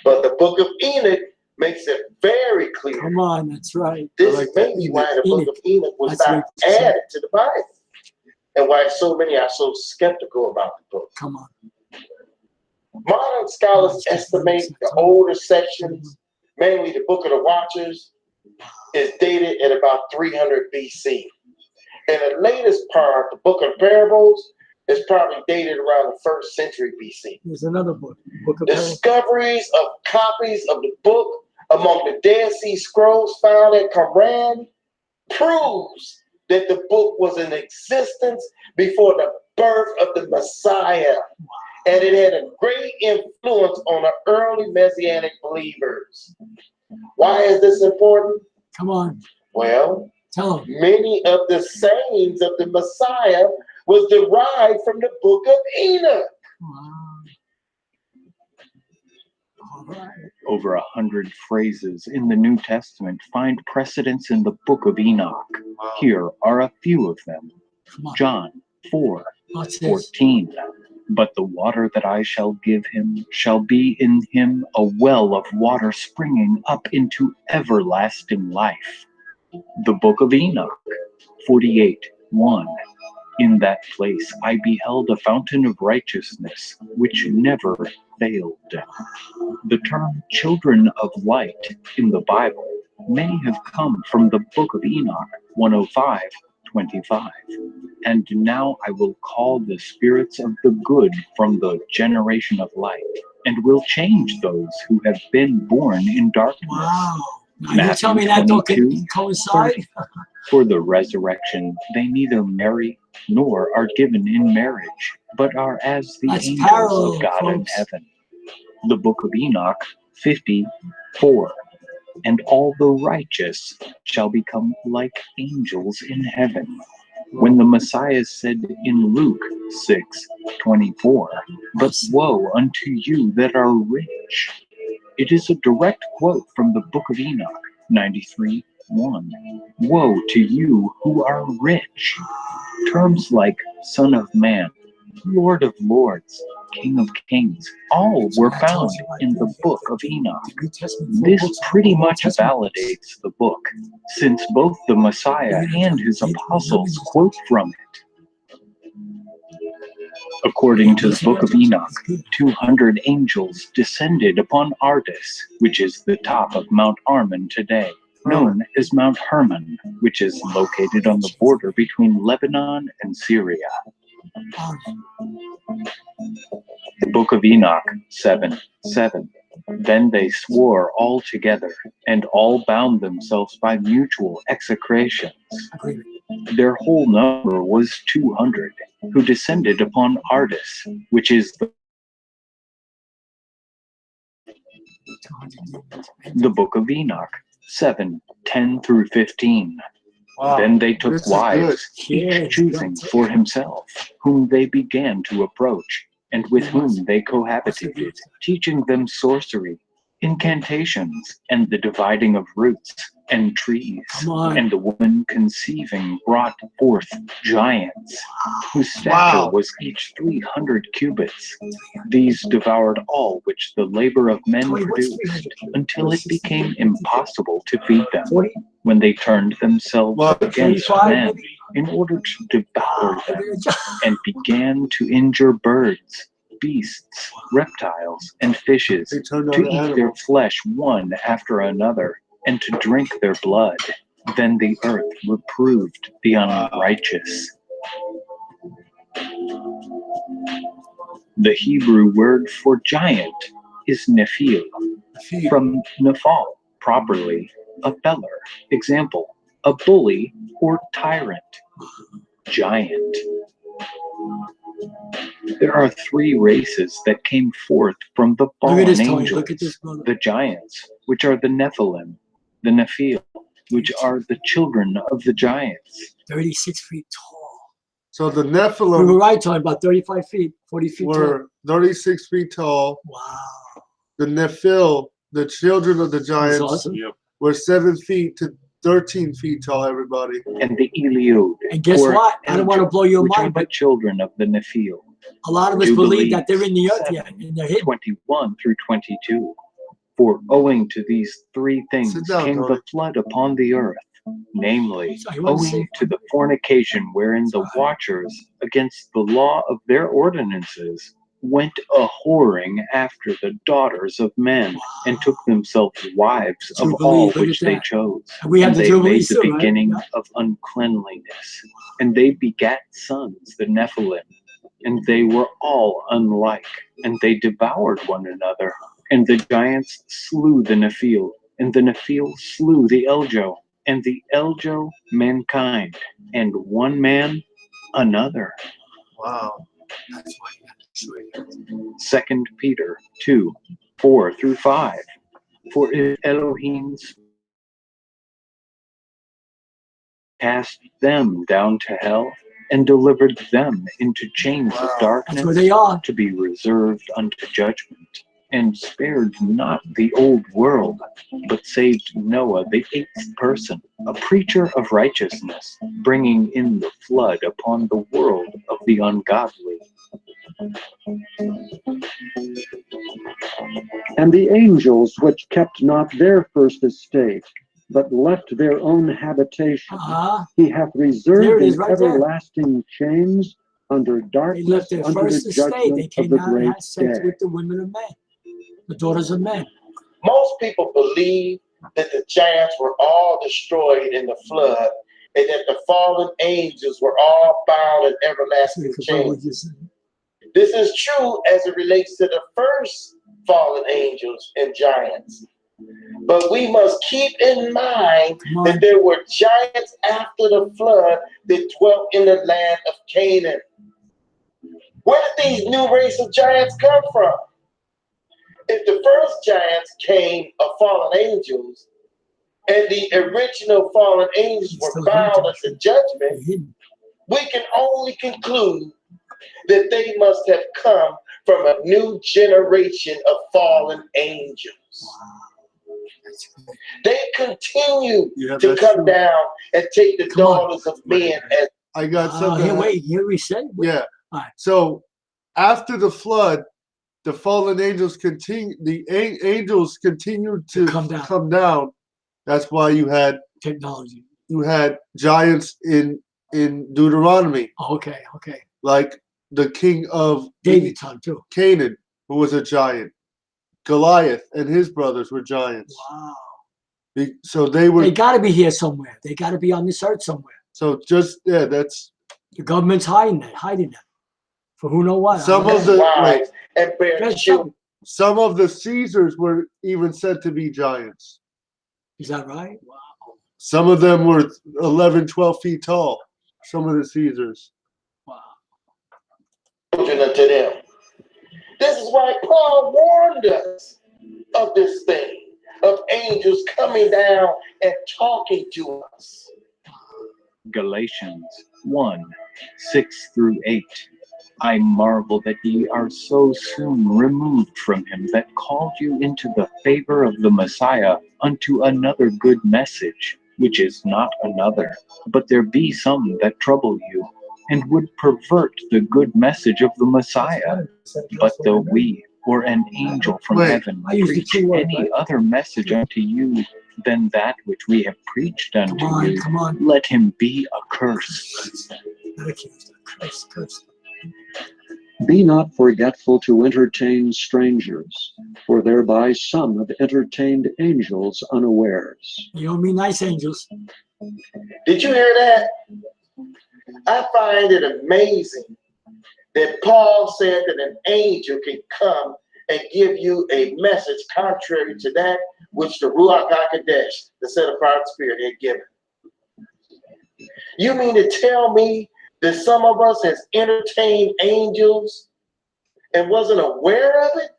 But the book of Enoch makes it very clear. Come on. That's right. This like may that. be why the book of Enoch was That's not what it said. added to the Bible, and why so many are so skeptical about the book. Come on. Modern scholars estimate the older sections, mainly the Book of the Watchers, is dated at about 300 BC. And the latest part, the Book of Parables, is probably dated around the 1st century BC. There's another book. Book of Parables. Discoveries of copies of the book among the Dead Sea Scrolls found at Qumran proves that the book was in existence before the birth of the Messiah. And it had a great influence on the early Messianic believers. Why is this important? Come on. Well, Tell them. many of the sayings of the Messiah was derived from the book of Enoch. Wow. All right. Over 100 phrases in the New Testament find precedence in the book of Enoch. Here are a few of them. Come on. John What's this? 4:14. But the water that I shall give him shall be in him a well of water springing up into everlasting life. The book of Enoch 48:1. In that place I beheld a fountain of righteousness which never failed. The term children of light in the Bible may have come from the book of Enoch 105:25. And now I will call the spirits of the good from the generation of light, and will change those who have been born in darkness. Wow. Now you Matthew tell me that don't 22, coincide? For the resurrection they neither marry nor are given in marriage, but are as the That's angels parallel, of God in folks. heaven. The book of Enoch 50:4. And all the righteous shall become like angels in heaven. When the Messiah said in Luke 6:24, but woe unto you that are rich, It is a direct quote from the Book of Enoch, 93:1. Woe to you who are rich. Terms like Son of Man, Lord of Lords, King of Kings, all were found in the Book of Enoch. This pretty much validates the book, since both the Messiah and his apostles quote from it. According to the Book of Enoch, 200 angels descended upon Ardis, which is the top of Mount Armon today, known as Mount Hermon, which is located on the border between Lebanon and Syria. The Book of Enoch 7:7. Then they swore all together, and all bound themselves by mutual execrations. Their whole number was 200, who descended upon Ardis, which is the Book of Enoch 7:10 through 15. Wow. Then they took This is wives, good. each Yeah, choosing for himself, whom they began to approach, and with whom they cohabitated, teaching them sorcery, incantations, and the dividing of roots and trees. And the woman conceiving brought forth giants, whose stature was each 300 cubits. These devoured all which the labor of men produced, until it became impossible to feed them, when they turned themselves against men in order to devour them, and began to injure birds, beasts, reptiles, and fishes, to eat their flesh one after another, and to drink their blood. Then the earth reproved the unrighteous. The Hebrew word for giant is nephil, from nephal, properly a feller. Example, a bully or tyrant. Giant. There are 3 races that came forth from the fallen angels. The giants, which are the Nephilim, the Nephil, which are the children of the giants. 36 feet tall. So the We were Nephilim right, talking about 35 feet, 40 feet tall. were 36 feet tall. Wow. The Nephil, the children of the That's giants, awesome. were 7 feet to 13 feet tall, everybody. And the Eliud. And guess or what? I don't want to blow your which are mind, the but children of the Nephil. a lot of us believe that they're in the earth yet, and they're hidden. 21 through 22. For owing to these 3 things Sit down, came Tony. the flood upon the earth, namely, Sorry, you wanna owing say- to the fornication wherein the watchers against the law of their ordinances went a-whoring after the daughters of men, and took themselves wives of Jubilee, all look which at they that. chose. And we have And the they Jubilee made the soon, right? beginning Yeah. of uncleanliness. And they begat sons, the Nephilim, and they were all unlike, and they devoured one another. And the giants slew the Nephil, and the Nephil slew the Eljo, and the Eljo mankind, and one man another. Wow. That's why you have to show you. 2 Peter 2:4 through 5. For if Elohim's cast them down to hell, and delivered them into chains of darkness, That's where they are. to be reserved unto judgment, and spared not the old world, but saved Noah the 8th person, a preacher of righteousness, bringing in the flood upon the world of the ungodly. And the angels which kept not their first estate, but left their own habitation, he hath There reserved it is, in right there. everlasting chains under They darkness left their unto first the estate. They judgment of came the out and great had sex day. with the women of men, the daughters of men. Most people believe that the giants were all destroyed in the flood, and that the fallen angels were all bound in everlasting chains. This is true as it relates to the first fallen angels and giants. But we must keep in mind that there were giants after the flood that dwelt in the land of Canaan. Where did these new race of giants come from? If the first giants came of fallen angels, and the original fallen angels were bound unto judgment, we can only conclude that they must have come from a new generation of fallen angels. They continue to come down and take the daughters of men. As I got something. Here we said. Yeah. Right. So after the flood, the fallen angels continue. The angels continued to come down. That's why you had technology. You had giants in Deuteronomy. Okay. Like the king of David's time too. Canaan, who was a giant. Goliath and his brothers were giants. Wow. So they got to be here somewhere. They got to be on this earth somewhere. So that's the government's hiding that for who know what. Some of the some of the Caesars were even said to be giants. Is that right? Wow. Some of them were 11, 12 feet tall. Some of the Caesars. Wow. Children unto them. This is why Paul warned us of this thing, of angels coming down and talking to us. Galatians 1:6-8. I marvel that ye are so soon removed from him that called you into the favor of the Messiah unto another good message, which is not another, but there be some that trouble you, and would pervert the good message of the Messiah. But though we or an angel from heaven preach any other message unto you than that which we have preached unto you, let him be accursed. Be not forgetful to entertain strangers, for thereby some have entertained angels unawares. You don't mean nice angels. Did you hear that? I find it amazing that Paul said that an angel can come and give you a message contrary to that which the Ruach HaKodesh, the set apart spirit, had given. You mean to tell me that some of us has entertained angels and wasn't aware of it?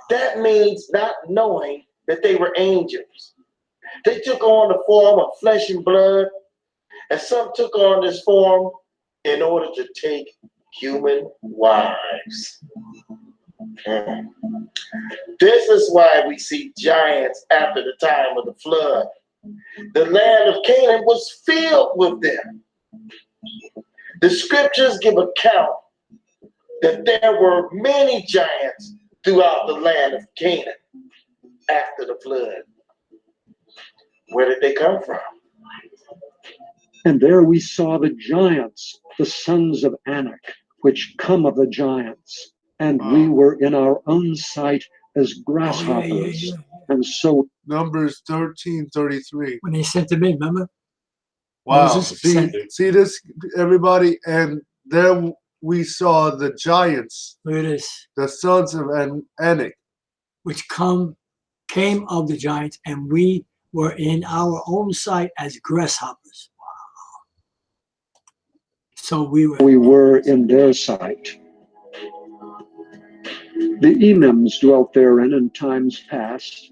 That means not knowing that they were angels. They took on the form of flesh and blood, and some took on this form in order to take human wives. This is why we see giants after the time of the flood. The land of Canaan was filled with them. The scriptures give account that there were many giants throughout the land of Canaan after the flood. Where did they come from? And there we saw the giants, the sons of Anak, which come of the giants. And we were in our own sight as grasshoppers. And so Numbers 13:33. When they sent them in, remember? Wow. See this, everybody? And there we saw the giants. Look at this. The sons of Anak. Which came of the giants, and we were in our own sight as grasshoppers. Wow. So we were in their sight. The Emims dwelt therein in times past.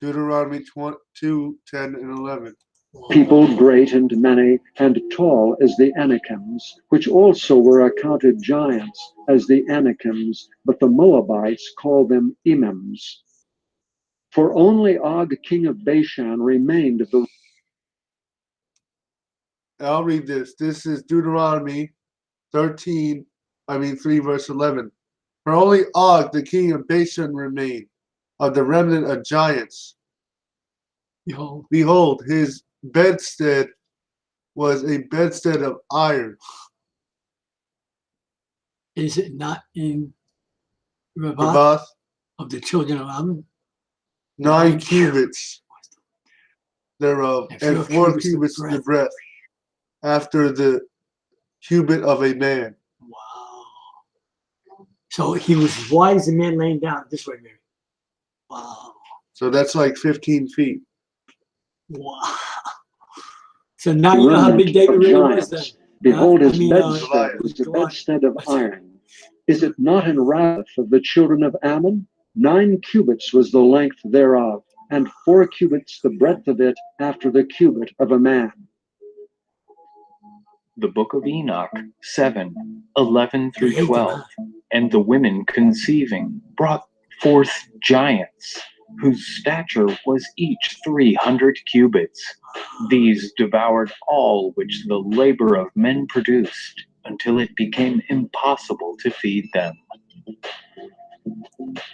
Deuteronomy 2:10-11. People great and many and tall as the Anakims, which also were accounted giants as the Anakims, but the Moabites called them Emims. For only Og, king of Bashan, remained of the... I'll read this. This is Deuteronomy 3 verse 11. For only Og, the king of Bashan, remained of the remnant of giants. Behold, his bedstead was a bedstead of iron. Is it not in Rabath of the children of Ammon? 9 cubits thereof, and 4 cubits the breadth, after the cubit of a man. Wow. So he was as wide as a man laying down this way, Mary. Wow. So that's like 15 feet. Wow. So now you know how big David really was then. Behold, his bedstead was the bedstead of iron. Is it not in wrath of the children of Ammon? 9 cubits was the length thereof, and 4 cubits the breadth of it, after the cubit of a man. The book of Enoch 7:11-12. And the women conceiving brought forth giants, whose stature was each 300 cubits. These devoured all which the labor of men produced, until it became impossible to feed them.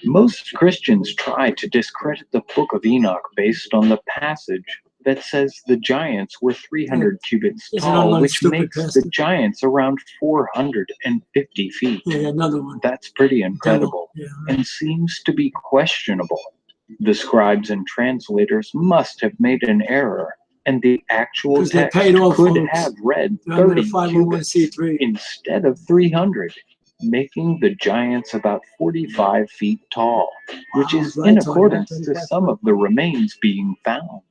Most Christians try to discredit the Book of Enoch based on the passage that says the giants were 300 cubits tall, which makes the giants around 450 feet. Yeah, another one. That's pretty incredible, and seems to be questionable. The scribes and translators must have made an error, and the actual text could have read 30 cubits instead of 300, making the giants about 45 feet tall, which is in accordance to some of the remains being found.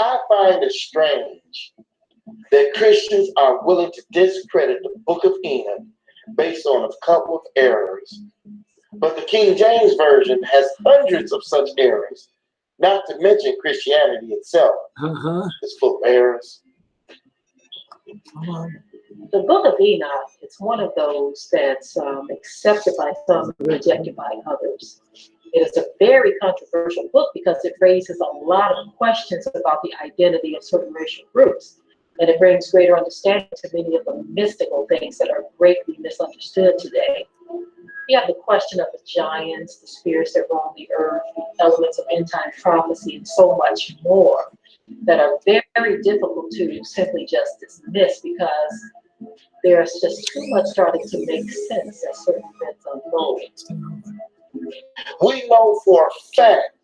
I find it strange that Christians are willing to discredit the Book of Enoch based on a couple of errors. But the King James Version has hundreds of such errors, not to mention Christianity itself is full of errors. The Book of Enoch is one of those that's accepted by some and rejected by others. It is a very controversial book because it raises a lot of questions about the identity of certain racial groups, and it brings greater understanding to many of the mystical things that are greatly misunderstood today. You have the question of the giants, the spirits that roam the earth, the elements of end-time prophecy, and so much more that are very difficult to simply just dismiss because there's just too much starting to make sense as certain events unfold. We know for a fact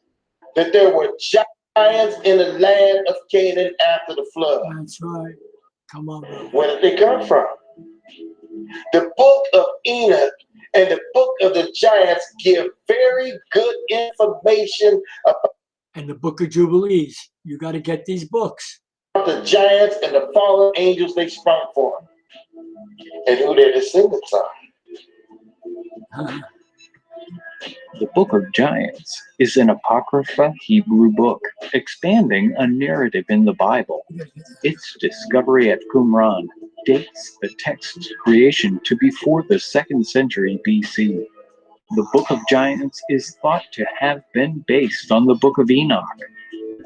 that there were giants in the land of Canaan after the flood. That's right. Come on, bro. Where did they come from? The Book of Enoch and the Book of the Giants give very good information about and the Book of Jubilees. You got to get these books. The giants and the fallen angels they sprung from, and who their descendants are. The Book of Giants is an apocrypha Hebrew book, expanding a narrative in the Bible. Its discovery at Qumran dates the text's creation to before the 2nd century BC. The Book of Giants is thought to have been based on the Book of Enoch,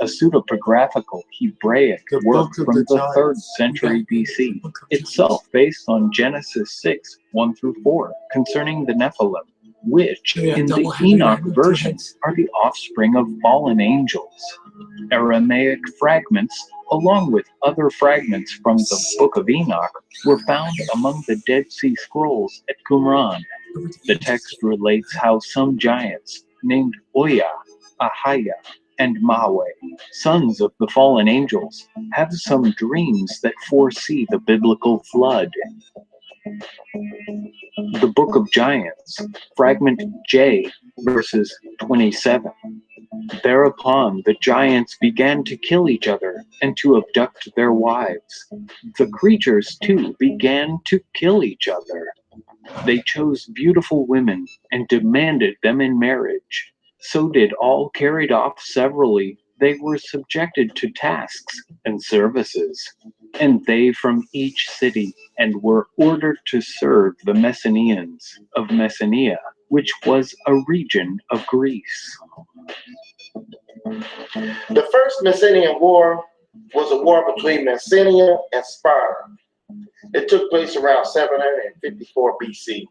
a pseudepigraphical Hebraic work from the 3rd century BC, itself based on Genesis 6, 1-4, concerning the Nephilim, which, in the Enoch version, are the offspring of fallen angels. Aramaic fragments, along with other fragments from the Book of Enoch, were found among the Dead Sea Scrolls at Qumran. The text relates how some giants, named Ahayah, Ahayah, and Mahweh, sons of the fallen angels, have some dreams that foresee the biblical flood. The Book of Giants, fragment J, verses 27. Thereupon the giants began to kill each other and to abduct their wives. The creatures, too, began to kill each other. They chose beautiful women and demanded them in marriage. So did all carried off severally. They were subjected to tasks and services, and they from each city, and were ordered to serve the Messenians of Messenia, which was a region of Greece. The first Messenian War was a war between Messenia and Sparta. It took place around 754 BC.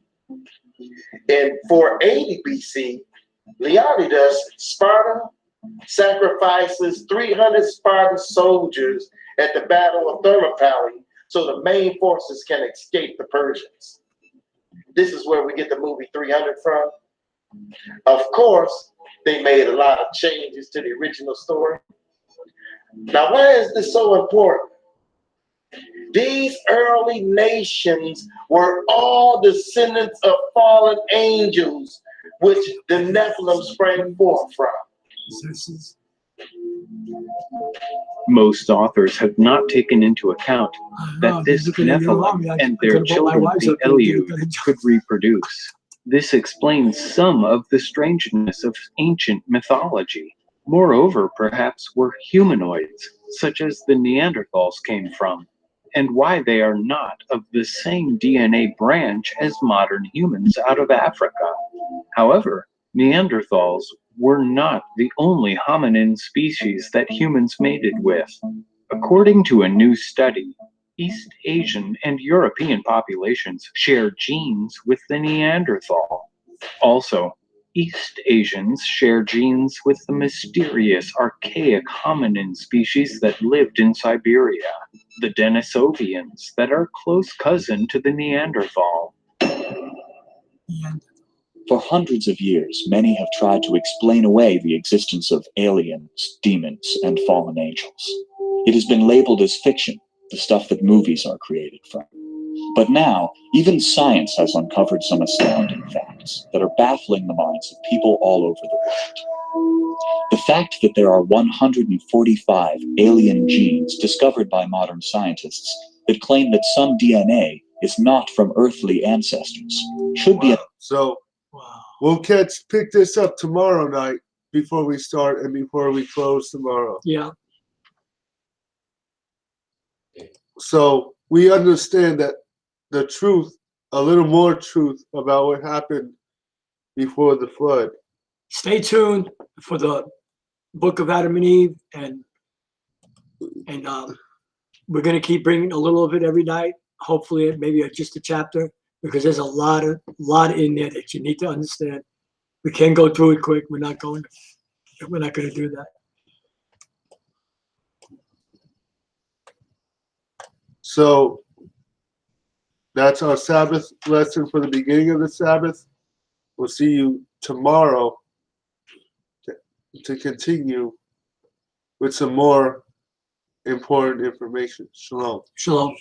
In 480 BC, Leonidas, Sparta, sacrifices 300 Spartan soldiers at the Battle of Thermopylae so the main forces can escape the Persians. This is where we get the movie 300 from. Of course, they made a lot of changes to the original story. Now, why is this so important? These early nations were all descendants of fallen angels, which the Nephilim sprang forth from. Most authors have not taken into account that this Nephilim and their children, the Eliud, could reproduce. This explains some of the strangeness of ancient mythology. Moreover, perhaps were humanoids, such as the Neanderthals came from. and why they are not of the same DNA branch as modern humans out of Africa. However, Neanderthals were not the only hominin species that humans mated with. According to a new study, East Asian and European populations share genes with the Neanderthal. Also, East Asians share genes with the mysterious archaic hominin species that lived in Siberia, the Denisovians, that are close cousin to the Neanderthal. For hundreds of years, many have tried to explain away the existence of aliens, demons, and fallen angels. It has been labeled as fiction, the stuff that movies are created from. But now, even science has uncovered some astounding facts that are baffling the minds of people all over the world. The fact that there are 145 alien genes discovered by modern scientists that claim that some DNA is not from earthly ancestors should be... So we'll pick this up tomorrow night before we start and before we close tomorrow. Yeah. So we understand that the truth, a little more truth about what happened before the flood. Stay tuned for the book of Adam and Eve, and we're going to keep bringing a little of it every night. Hopefully, maybe just a chapter, because there's a lot in there that you need to understand. We can't go through it quick. We're not going to do that. So that's our Sabbath lesson for the beginning of the Sabbath. We'll see you tomorrow to continue with some more important information. Shalom. Shalom.